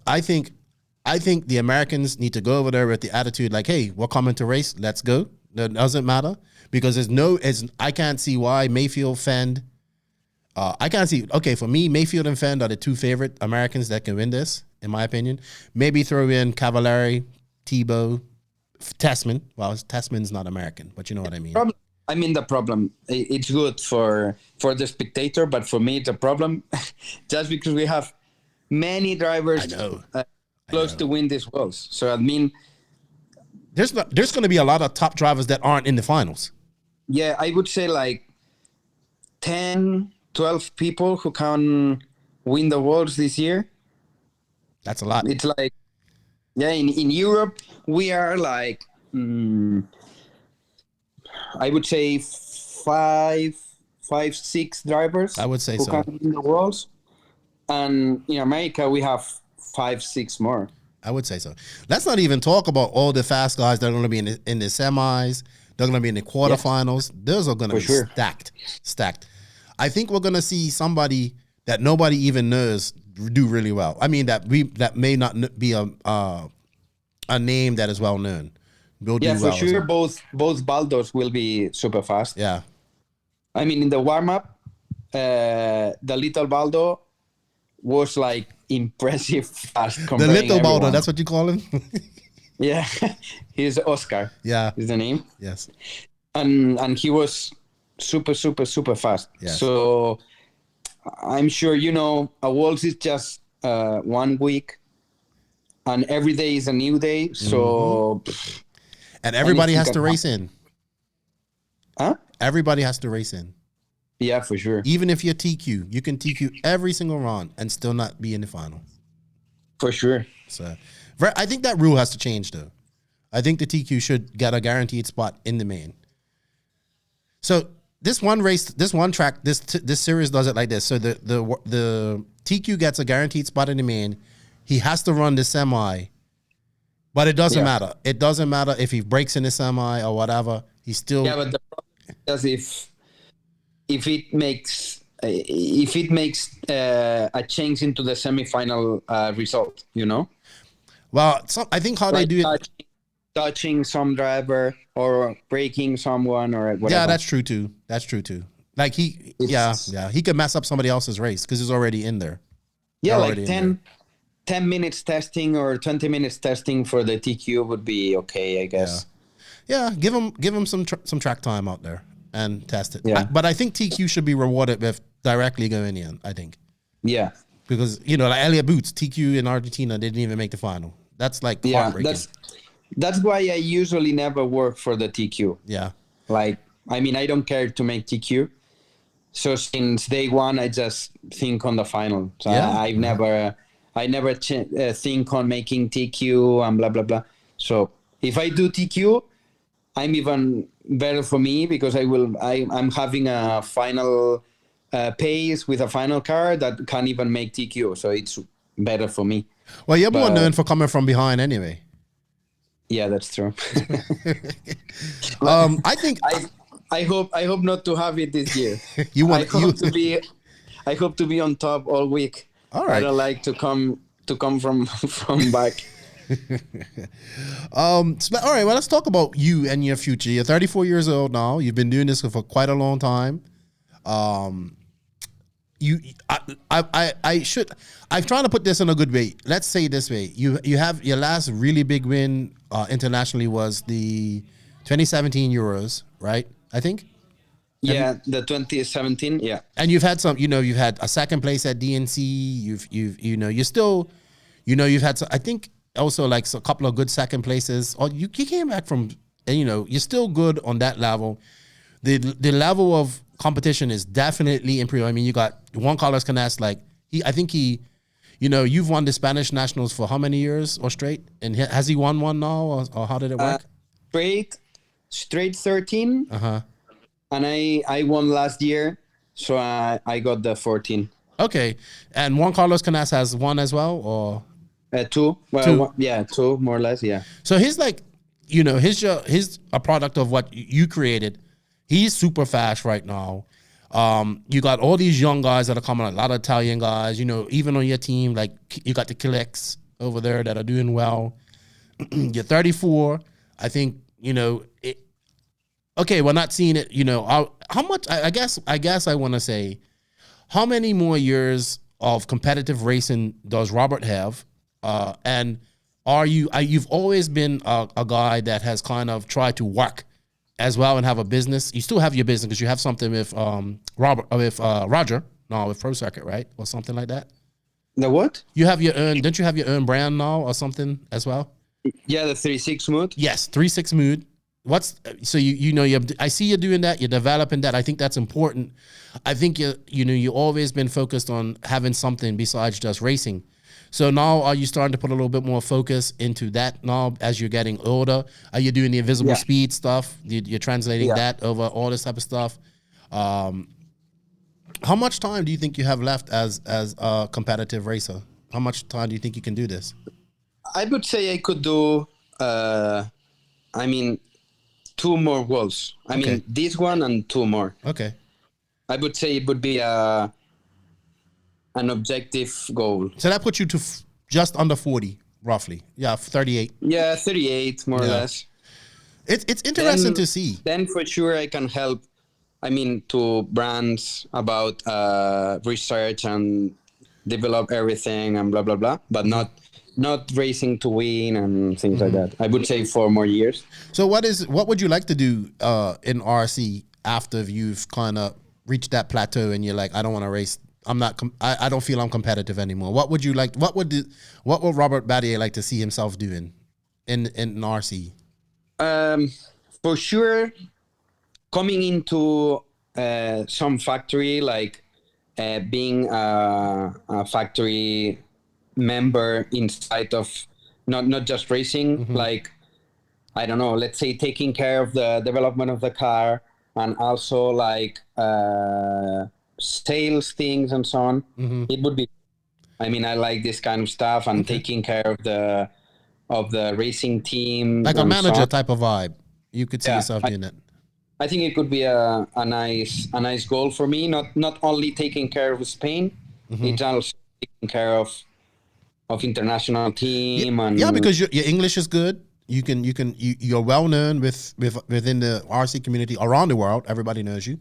I think the Americans need to go over there with the attitude like, hey, we're coming to race. Let's go. It doesn't matter because I can't see why Mayfield, Fend. I can't see. Okay, for me, Mayfield and Fend are the two favorite Americans that can win this, in my opinion. Maybe throw in Cavallari, Tebow, Tessman. Well, Tessman's not American, but you know what I mean. The problem, it's good for the spectator, but for me, it's a problem just because we have many drivers close to win these Worlds. So, I mean, there's going to be a lot of top drivers that aren't in the finals. Yeah, I would say like 10, 12 people who can win the Worlds this year. That's a lot. It's like, yeah, in Europe, we are like... I would say 5, 6 drivers. I would say who can win the Worlds, and in America we have 5, 6 more. I would say so. Let's not even talk about all the fast guys that are going to be in the semis. They're going to be in the quarterfinals. Yeah. Those are going to be stacked. I think we're going to see somebody that nobody even knows do really well. I mean that may not be a name that is well known. For sure, both Baldos will be super fast. Yeah. I mean, in the warm-up, the little Baldo was like impressive fast. The little Baldo, that's what you call him? Yeah, he's Oscar. Yeah, is the name. Yes, and he was super fast. Yes. So I'm sure a Worlds is just 1 week, and every day is a new day. So and everybody has to race in. Huh? Everybody has to race in. Yeah, for sure. Even if you're TQ, you can TQ every single round and still not be in the final. For sure. So, I think that rule has to change, though. I think the TQ should get a guaranteed spot in the main. So this one race, this one track, this series does it like this. So the TQ gets a guaranteed spot in the main. He has to run the semi, but it doesn't matter. It doesn't matter if he breaks in the semi or whatever. He's still But the problem is if it makes a change into the semifinal result, Well, I think how they do it. Touching some driver or breaking someone or whatever. Yeah, that's true too. Like he could mess up somebody else's race because he's already in there. Yeah, like 10 minutes testing or 20 minutes testing for the TQ would be okay, I guess. Yeah, give him some track time out there and test it. Yeah. But I think TQ should be rewarded with directly going in, I think. Yeah. Because, like Elliot Boots, TQ in Argentina, they didn't even make the final. That's like heartbreaking. That's why I usually never work for the TQ. Yeah. I don't care to make TQ. So since day one, I just think on the final. So I never think on making TQ and blah, blah, blah. So if I do TQ, I'm even better for me because I'm having a final pace with a final car that can't even make TQ. So it's better for me. Well, you're more known for coming from behind anyway. Yeah, that's true. I think I hope not to have it this year. I hope to be on top all week. All right. I don't like to come from back. All right, well, let's talk about you and your future. You're 34 years old now. You've been doing this for quite a long time. I'm trying to put this in a good way. Let's say it this way. You have your last really big win internationally was the 2017 Euros, right? I think. Yeah, the 2017. Yeah. And you've had some. You've had a second place at DNC. You've had some, I think also like a couple of good second places. Or you came back from, and you're still good on that level. The level of competition is definitely improving. I mean, you got Juan Carlos Canas, you've won the Spanish Nationals for how many years or straight? And has he won one now, or how did it work? Straight 13. Uh-huh. And I won last year, so I got the 14. Okay. And Juan Carlos Canas has one as well, or? 2. Well, 2. 2, more or less, yeah. So he's he's a product of what you created. He's super fast right now. You got all these young guys that are coming, a lot of Italian guys, even on your team, like you got the Killex over there that are doing well. You're 34. I think, okay, we're not seeing it, how much, I guess I want to say, how many more years of competitive racing does Robert have? And you've always been a guy that has kind of tried to work as well and have a business. You still have your business because you have something with Roger, with Pro Circuit, right? Or something like that. The what? Don't you have your own brand now or something as well? Yeah, the 36 mood. Yes, 36 mood. I see you doing that, you're developing that. I think that's important. I think you've always been focused on having something besides just racing. So now are you starting to put a little bit more focus into that now as you're getting older? Are you doing the InvisibleSpeed stuff? You're translating that over all this type of stuff. How much time do you think you have left as a competitive racer? How much time do you think you can do this? I would say I could do, 2 more Worlds. This one and 2 more. Okay. I would say it would be an objective goal. So that puts you to just under 40, roughly. Yeah, 38. Yeah, 38, more or less. It's interesting to see. Then for sure I can help, to brands about research and develop everything and blah, blah, blah, but not not racing to win and things like that. I would say 4 more years. So what would you like to do in RC after you've kind of reached that plateau and you're like, I don't want to race. I don't feel I'm competitive anymore. What would you like? What would Robert Batlle like to see himself doing in RC? For sure, coming into some factory, like being a factory member inside of not just racing, like, I don't know, let's say taking care of the development of the car and also like sales things and so on. It would be, I mean, I like this kind of stuff and taking care of the racing team, like a manager type of vibe. You could see yourself doing it. I think it could be a nice goal for me. Not only taking care of Spain, it's also taking care of international team. Because your English is good. You're well known within the RC community around the world. Everybody knows you.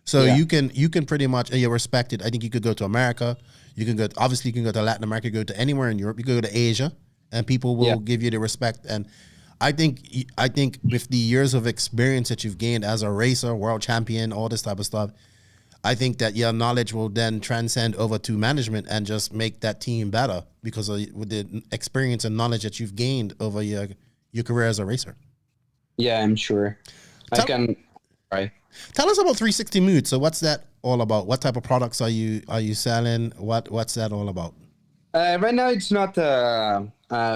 So you can pretty much, and you're respected. I think you could go to America. You can go to Latin America, go to anywhere in Europe. You could go to Asia, and people will give you the respect. And I think with the years of experience that you've gained as a racer, world champion, all this type of stuff, I think that your knowledge will then transcend over to management and just make that team better because with the experience and knowledge that you've gained over your career as a racer. Yeah, I'm sure. Right. Tell us about 360 Mood. So what's that all about? What type of products are you selling? What's that all about? Right now, it's not a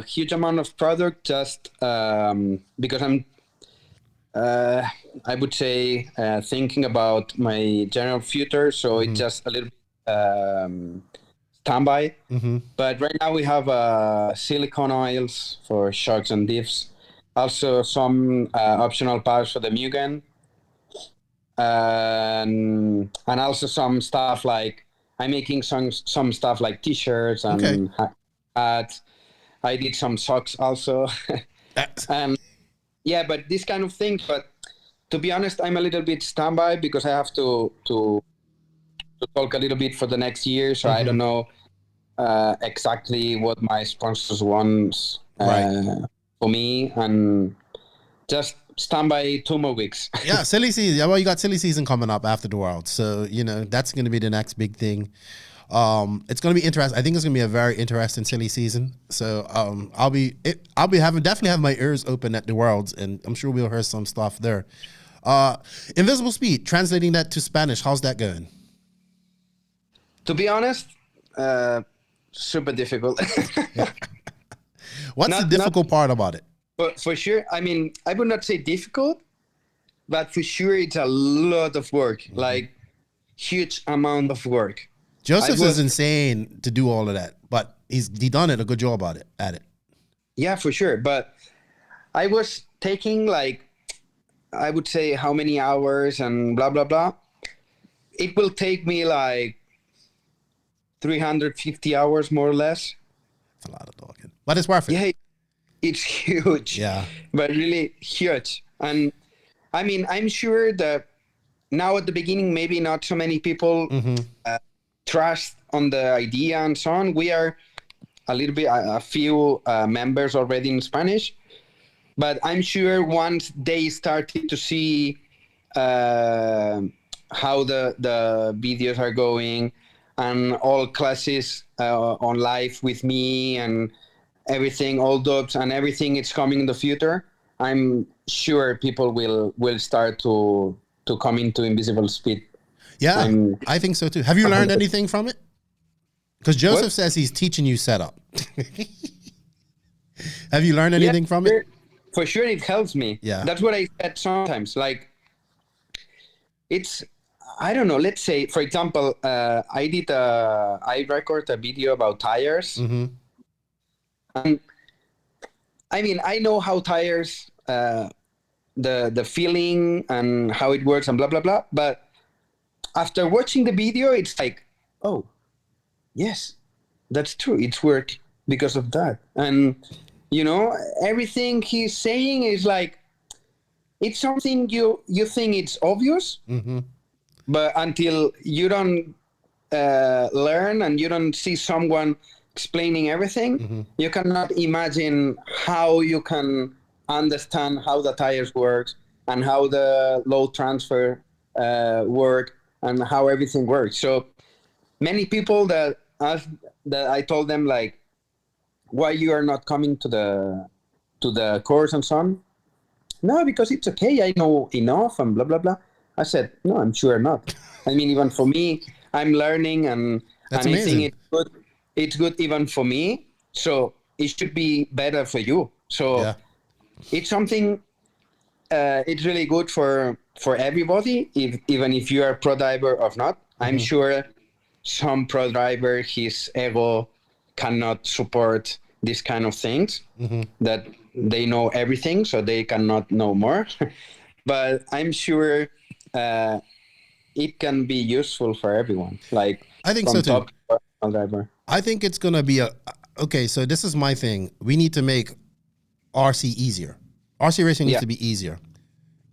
huge amount of product, just because I'm, I would say, thinking about my general future. So it's just a little standby. But right now we have silicone oils for shocks and diffs. Also some optional parts for the Mugen. And also some stuff like, I'm making some stuff like t-shirts and hats. I did some socks also. Yeah, but this kind of thing. But to be honest, I'm a little bit standby because I have to talk a little bit for the next year. So I don't know exactly what my sponsors want for me, and just stand by 2 more weeks. Yeah, silly season. Well, you got silly season coming up after the World, so that's going to be the next big thing. It's going to be interesting. I think it's going to be a very interesting silly season. So I'll definitely have my ears open at the Worlds, and I'm sure we'll hear some stuff there. InvisibleSpeed, translating that to Spanish, how's that going? To be honest, super difficult. What's the difficult part about it? But for sure, I mean, I would not say difficult, but for sure it's a lot of work, like huge amount of work. Joseph is insane to do all of that, but he done a good job at it. Yeah, for sure. But I was taking like, I would say how many hours and blah, blah, blah. It will take me like 350 hours, more or less. That's a lot of talking, but it's worth it. Yeah, it's huge. Yeah, but really huge. And I mean, I'm sure that now at the beginning, maybe not so many people trust on the idea and so on. We are a few members already in Spanish, but I'm sure once they started to see how the videos are going and all classes on live with me and everything, all dubs and everything it's coming in the future, I'm sure people will start to come into InvisibleSpeed. Yeah, I think so too. Have you learned anything from it? Because Joseph says he's teaching you setup. Have you learned anything from it? For sure, it helps me. Yeah, that's what I said sometimes. Like, it's, I don't know. Let's say, for example, I record a video about tires. And I mean, I know how tires, the feeling and how it works and blah, blah, blah. But after watching the video, it's like, oh, yes, that's true. It's worked because of that. And, everything he's saying is like, it's something you think it's obvious, but until you don't learn and you don't see someone explaining everything, you cannot imagine how you can understand how the tires works and how the load transfer work and how everything works. So many people that I told them, like, why you are not coming to the course and so on? No, because it's okay. I know enough and blah, blah, blah. I said, no, I'm sure not. I mean, even for me, I'm learning and I think it's good. It's good even for me. So it should be better for you. So it's something, it's really good for everybody, even if you are a pro driver or not. I'm sure some pro driver, his ego cannot support these kind of things, that they know everything, so they cannot know more. But I'm sure it can be useful for everyone. Like, I think so too. Driver. I think it's going to be okay, so this is my thing. We need to make RC easier. RC racing needs to be easier.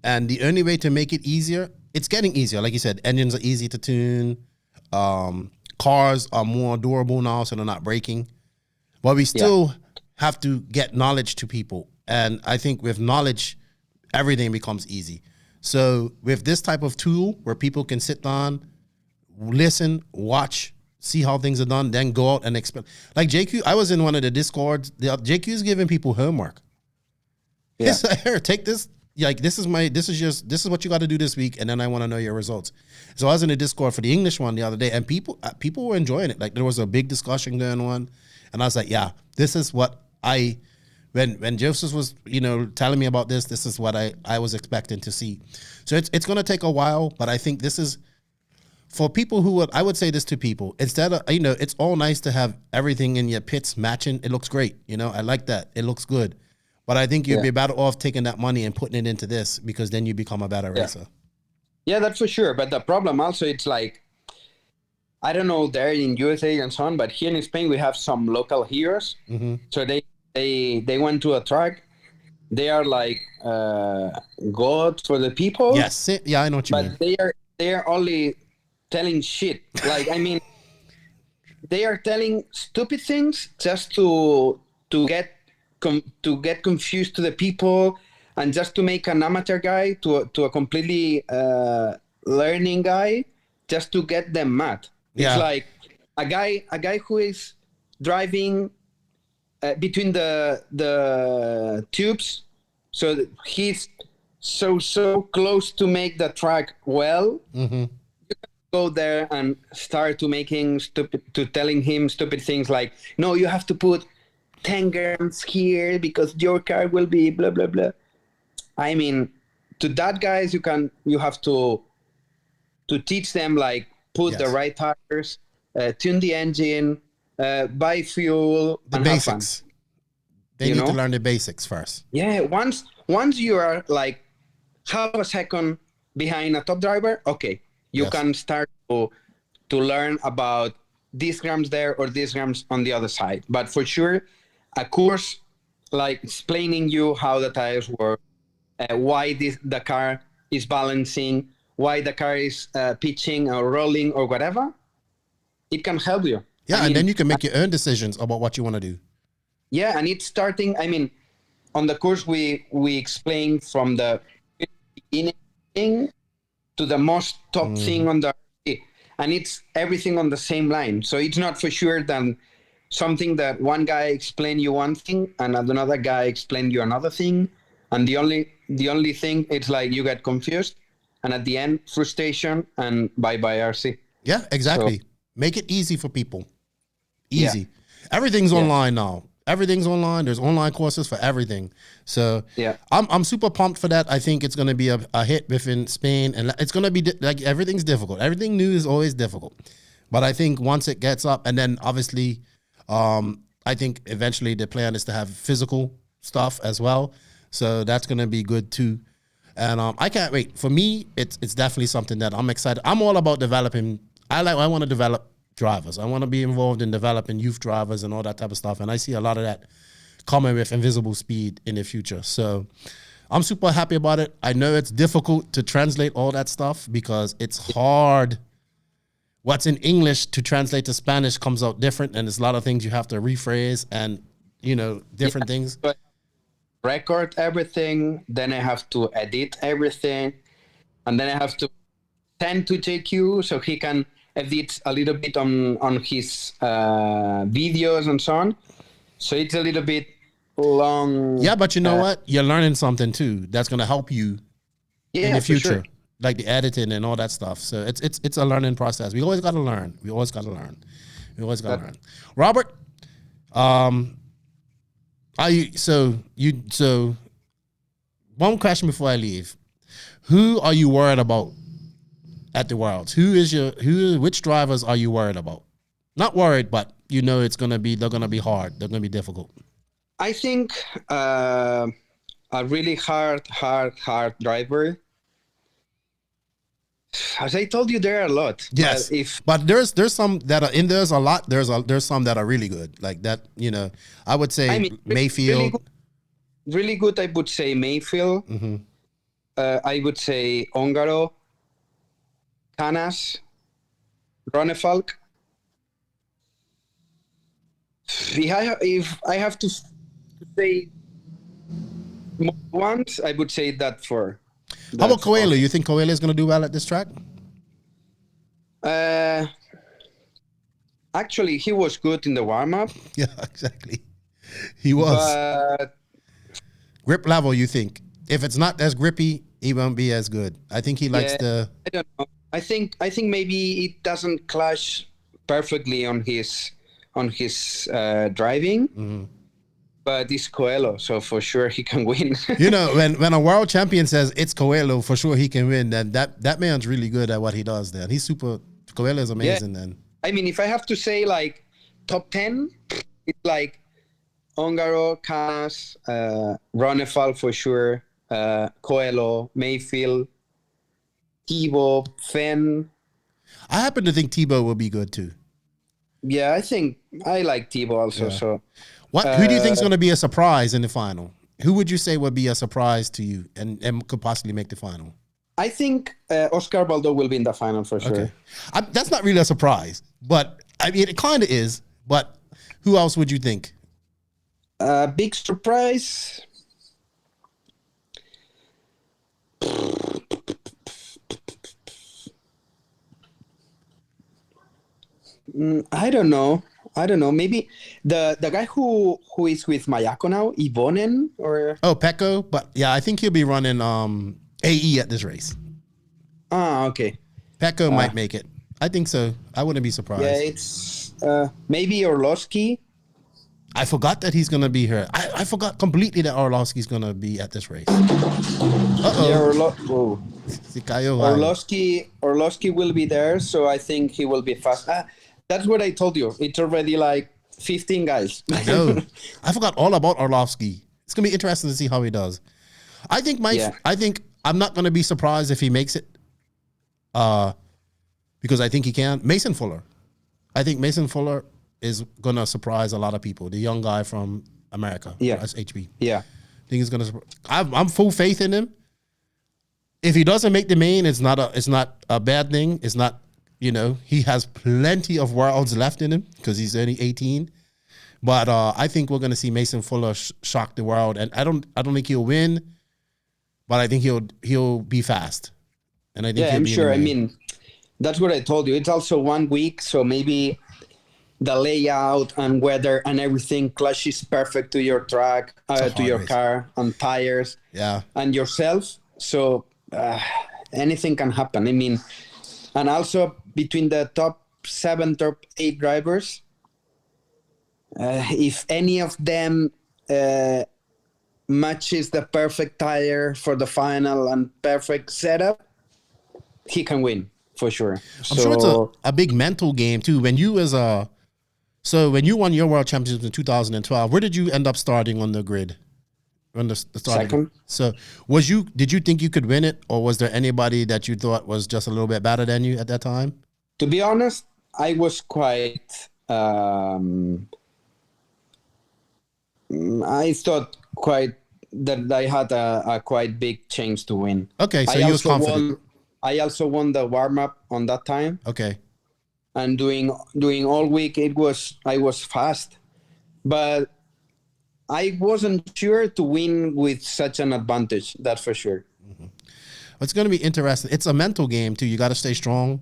And the only way to make it easier, it's getting easier. Like you said, engines are easy to tune. Cars are more durable now, so they're not breaking. But we still have to get knowledge to people. And I think with knowledge, everything becomes easy. So with this type of tool where people can sit down, listen, watch, see how things are done, then go out and explain. Like JQ, I was in one of the Discords. JQ is giving people homework. Yeah. Here, take this. Like, this is what you got to do this week, and then I want to know your results. So I was in a Discord for the English one the other day, and people were enjoying it. Like, there was a big discussion going on, and I was like, yeah, this is what when Joseph was, telling me about this is what I was expecting to see. So it's going to take a while, but I think this is for people I would say this to people, instead of, it's all nice to have everything in your pits matching. It looks great. I like that. It looks good. But I think you'd be better off taking that money and putting it into this, because then you become a better racer. Yeah, that's for sure. But the problem also, it's like, I don't know there in USA and so on, but here in Spain we have some local heroes. So they went to a track. They are like God for the people. Yes, yeah, I know what you mean. But they are only telling shit. Like, I mean, they are telling stupid things just to get confused to the people, and just to make an amateur guy to a completely learning guy, just to get them mad. It's like a guy who is driving between the tubes, so he's so close to make the track well. You can go there and start telling him stupid things like, no, you have to put 10 grams here because your car will be blah blah blah. I mean, to that guys, you have to teach them, like, put the right tires, tune the engine, buy fuel, the basics. They need to learn the basics first. Yeah, once you are like half a second behind a top driver, okay, you can start to learn about these grams there or these grams on the other side. But for sure, a course like explaining you how the tires work, why the car is balancing, why the car is pitching or rolling or whatever, it can help you. Yeah, and then you can make your own decisions about what you want to do. Yeah, and it's starting, I mean, on the course we explain from the beginning to the most top thing on the, and it's everything on the same line. So it's not for sure that something that one guy explained you one thing and another guy explained you another thing, and the only thing, it's like you get confused, and at the end, frustration and bye-bye RC. Yeah, exactly. So, make it easy for people. Easy. Everything's online now. Everything's online. There's online courses for everything. So I'm super pumped for that. I think it's going to be a hit within Spain, and it's going to be like, everything's difficult. Everything new is always difficult. But I think once it gets up, and then obviously, I think eventually the plan is to have physical stuff as well. So that's going to be good too. And I can't wait. For me, it's definitely something that I'm excited. I'm all about developing. I want to develop drivers. I want to be involved in developing youth drivers and all that type of stuff. And I see a lot of that coming with InvisibleSpeed in the future. So I'm super happy about it. I know it's difficult to translate all that stuff because it's hard. what's in English to translate to Spanish comes out different, and there's a lot of things you have to rephrase and, different things. But record everything, then I have to edit everything, and then I have to send to JQ so he can edit a little bit on his videos and so on. So it's a little bit long. Yeah, but you know what? You're learning something too that's going to help you in the future. Sure. Like the editing and all that stuff. So it's a learning process. We always got to learn. Robert, one question before I leave. Who are you worried about at the Worlds? Which drivers are you worried about? Not worried, but they're going to be hard. They're going to be difficult. I think a really hard driver. As I told you, there are a lot. Yes, but there's some that are there's a lot. There's some that are really good, like that. I would say Mayfield. Really good. I would say Mayfield. Mm-hmm. I would say Ongaro, Canas, Ronefalk. If I have to say once, I would say that for. How about Coelho? You think Coelho is going to do well at this track? Actually, he was good in the warm-up. Yeah, exactly. He was. But grip level, you think? If it's not as grippy, he won't be as good. I think he likes the... I don't know. I think maybe it doesn't clash perfectly on his driving. Mm-hmm. But it's Coelho, so for sure he can win. When a world champion says it's Coelho, for sure he can win, then that man's really good at what he does then. Coelho is amazing then. I mean, if I have to say like top 10, it's like Ongaro, Canas, Ronefal for sure, Coelho, Mayfield, Thibaut, Fenn. I happen to think Thibaut will be good too. Yeah, I think I like Thibaut also. Yeah. So. Who do you think is going to be a surprise in the final? Who would you say would be a surprise to you and could possibly make the final? I think Oscar Baldo will be in the final for sure. Okay. That's not really a surprise, but I mean, it kind of is. But who else would you think? Big surprise. I don't know. Maybe the guy who is with Mayako now, Ivonen or Pecco. But yeah, I think he'll be running AE at this race. Okay. Pecco might make it. I think so. I wouldn't be surprised. Yeah, it's maybe Orlovsky. I forgot that he's gonna be here. I forgot completely that Orlovsky's gonna be at this race. Orlovsky will be there, so I think he will be fast. That's what I told you. It's already like 15 guys. I know. I forgot all about Orlovsky. It's gonna be interesting to see how he does. I think I'm not gonna be surprised if he makes it. Because I think he can. Mason Fuller. I think Mason Fuller is gonna surprise a lot of people. The young guy from America. Yeah. That's HB. Yeah. I think he's gonna. I'm full faith in him. If he doesn't make the main, it's not a bad thing. It's not. He has plenty of worlds left in him because he's only 18. But I think we're going to see Mason Fuller shock the world, and I don't think he'll win, but I think he'll be fast. And I think I'm sure. I mean, that's what I told you. It's also 1 week, so maybe the layout and weather and everything clashes perfect to your track, to your car, and tires, and yourself. So anything can happen. I mean, and also between the top 7, top 8 drivers, if any of them matches the perfect tire for the final and perfect setup, he can win for sure. I'm sure it's a big mental game too. When you won your world championships in 2012, where did you end up starting on the grid? On the starting? Second. So did you think you could win it, or was there anybody that you thought was just a little bit better than you at that time? To be honest, I was quite I thought that I had a quite big chance to win. Okay, so you was confident. I also won the warm-up on that time. Okay. and doing all week. I was fast, but I wasn't sure to win with such an advantage. That's for sure. It's going to be interesting. It's a mental game too. You got to stay strong.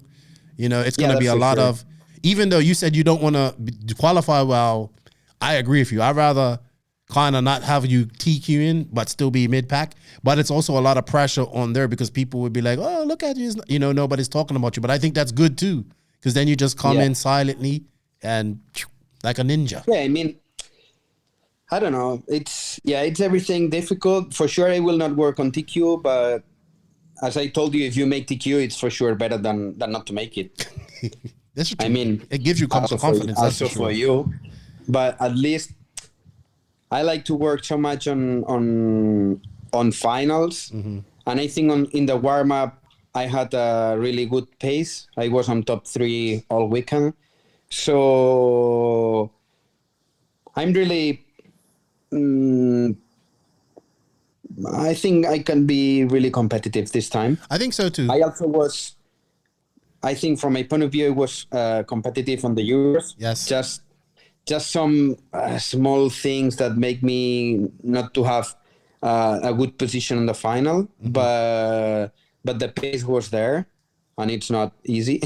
You know, it's going to be a lot of, even though you said you don't want to qualify well, I agree with you. I'd rather kind of not have you TQ in, but still be mid-pack. But it's also a lot of pressure on there because people would be like, oh, look at you. You know, nobody's talking about you. But I think that's good too, because then you just come in silently and like a ninja. Yeah, I mean, I don't know. It's everything difficult. For sure, I will not work on TQ, but as I told you, if you make TQ, it's for sure better than not to make it. That's true. I mean, it gives you confidence. Also for you, but at least I like to work so much on finals, and I think in the warm up I had a really good pace. I was on top 3 all weekend, so I'm really. I think I can be really competitive this time. I think so too. I also was. I think from my point of view, it was competitive on the Euros. Yes. Just some small things that make me not to have a good position in the final, but the pace was there, and it's not easy.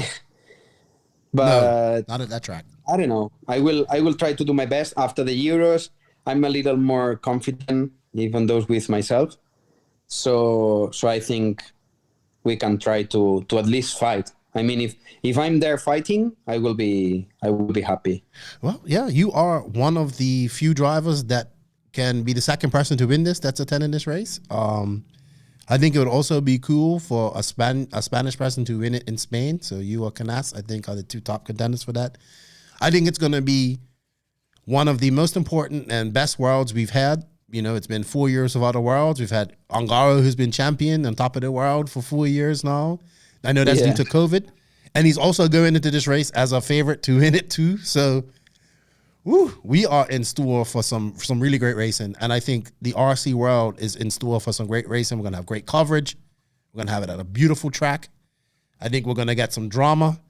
But no, not at that track. I don't know. I will try to do my best after the Euros. I'm a little more confident, even those with myself. So I think we can try to at least fight. I mean, if I'm there fighting, I will be happy. Well, yeah, you are one of the few drivers that can be the second person to win this. That's attending this race. I think it would also be cool for a Spanish person to win it in Spain. So you or Canas, I think, are the 2 top contenders for that. I think it's going to be one of the most important and best worlds we've had. You know, it's been 4 years of other worlds. We've had Ongaro, who's been champion on top of the world for 4 years now. I know that's due to COVID. And he's also going into this race as a favorite to win it too. So we are in store for some really great racing. And I think the RC world is in store for some great racing. We're going to have great coverage. We're going to have it at a beautiful track. I think we're going to get some drama.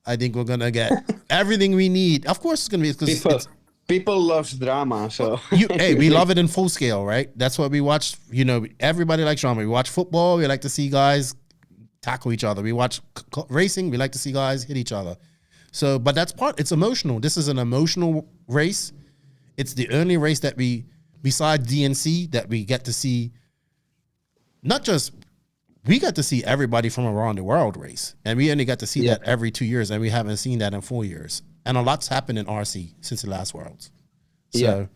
I think we're going to get everything we need. Of course, it's going to be because people love drama. So we love it in full scale, right? That's what we watch. You know, everybody likes drama. We watch football. We like to see guys tackle each other. We watch racing. We like to see guys hit each other. So, but that's it's emotional. This is an emotional race. It's the only race that besides DNC, that we get to see, we got to see everybody from around the world race. And we only got to see that every 2 years, and we haven't seen that in 4 years. And a lot's happened in RC since the last Worlds. So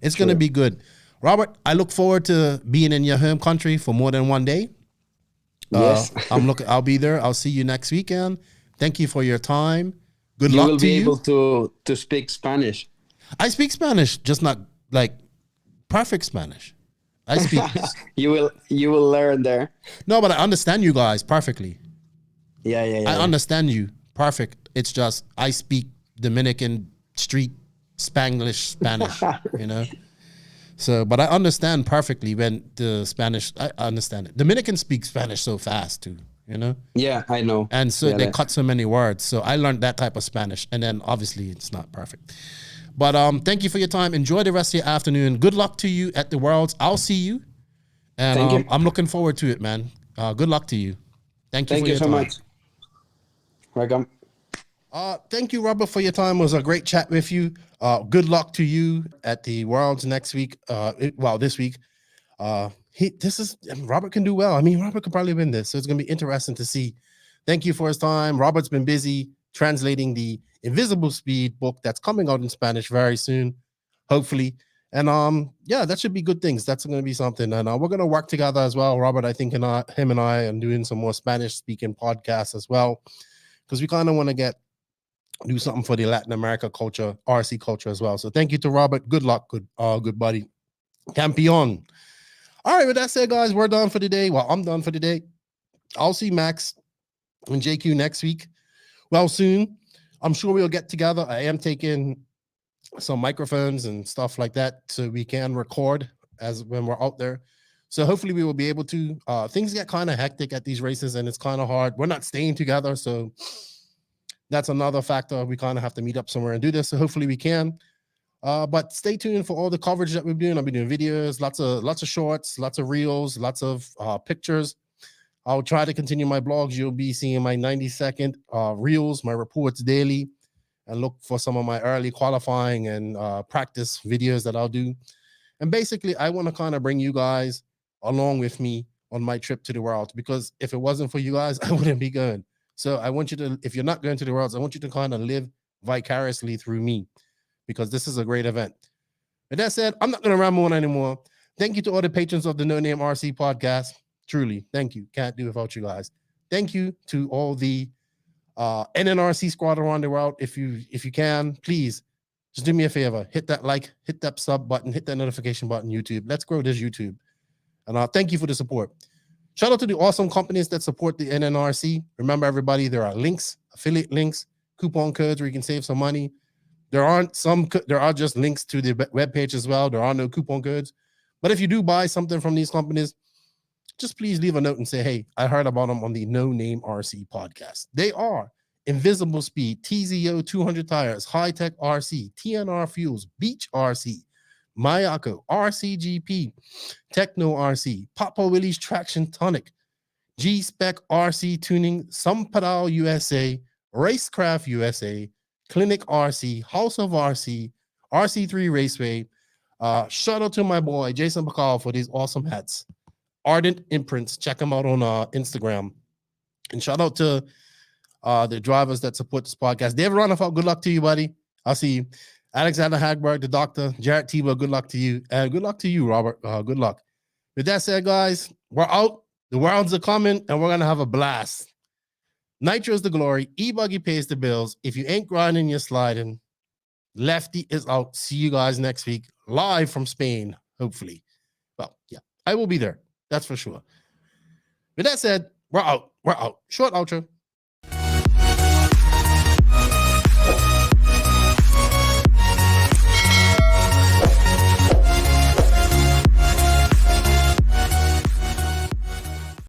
it's going to be good. Robert, I look forward to being in your home country for more than 1 day. Yes. I'll be there. I'll see you next weekend. Thank you for your time. Good luck to you. You will be able to speak Spanish. I speak Spanish, just not like perfect Spanish. I speak. You will learn there. No, but I understand you guys perfectly. Yeah. I understand you perfect. It's just I speak Dominican street Spanglish Spanish, you know. So, but I understand perfectly when the Spanish, I understand it. Dominicans speak Spanish so fast too, you know? Yeah, I know. And so they cut so many words. So I learned that type of Spanish. And then obviously it's not perfect. But thank you for your time. Enjoy the rest of your afternoon. Good luck to you at the Worlds. I'll see you. And thank you. I'm looking forward to it, man. Good luck to you. Thank you for your time. Thank you so much. Welcome. Thank you, Robert, for your time. It was a great chat with you. Good luck to you at the Worlds next week. This week. Robert can do well. I mean, Robert could probably win this, so it's going to be interesting to see. Thank you for his time. Robert's been busy translating the InvisibleSpeed book that's coming out in Spanish very soon, hopefully. And that should be good things. That's going to be something. And we're going to work together as well, Robert. I think him and I are doing some more Spanish-speaking podcasts as well, because we kind of want to do something for the Latin America culture, RC culture as well. So thank you to Robert. Good luck, good buddy. Campeon. All right, with that said, guys, we're done for today. Well, I'm done for today. I'll see Max and JQ next week. Well, soon. I'm sure we'll get together. I am taking some microphones and stuff like that so we can record as when we're out there. So hopefully we will be able to. Things get kind of hectic at these races and it's kind of hard. We're not staying together, so that's another factor. We kind of have to meet up somewhere and do this. So hopefully we can. But stay tuned for all the coverage that we're doing. I'll be doing videos, lots of shorts, lots of reels, lots of pictures. I'll try to continue my blogs. You'll be seeing my 90-second reels, my reports daily, and look for some of my early qualifying and practice videos that I'll do. And basically, I want to kind of bring you guys along with me on my trip to the Worlds, because if it wasn't for you guys, I wouldn't be going. So I want you to, if you're not going to the Worlds, I want you to kind of live vicariously through me, because this is a great event. With that said, I'm not going to ramble on anymore. Thank you to all the patrons of the No Name RC podcast. Truly, thank you. Can't do without you guys. Thank you to all the NNRC squad around the world. If you can, please just do me a favor. Hit that like, hit that sub button, hit that notification button, YouTube. Let's grow this YouTube. And thank you for the support. Shout out to the awesome companies that support the NNRC. Remember, everybody, there are links, affiliate links, coupon codes where you can save some money. There are just links to the webpage as well. There are no coupon codes. But if you do buy something from these companies, just please leave a note and say, hey, I heard about them on the No Name RC podcast. They are InvisibleSpeed, TZO 200 Tires, High Tech RC, TNR Fuels, Beach RC, Mayako, RCGP, Techno RC, Papa Willie's Traction Tonic, G-Spec RC Tuning, Sampadal USA, Racecraft USA, Clinic RC, House of RC, RC3 Raceway. Shout out to my boy Jason Bacall for these awesome hats. Ardent Imprints, check them out on Instagram. And shout out to the drivers that support this podcast. David Ronafalt, good luck to you, buddy. I'll see you. Alexander Hagberg, the doctor. Jarrett Tebow, good luck to you. And good luck to you, Robert. Good luck. With that said, guys, we're out. The Worlds are coming, and we're going to have a blast. Nitro is the glory. E-Buggy pays the bills. If you ain't grinding, you're sliding. Lefty is out. See you guys next week, live from Spain, hopefully. Well, yeah, I will be there. That's for sure. With that said, we're out. We're out. Short outro.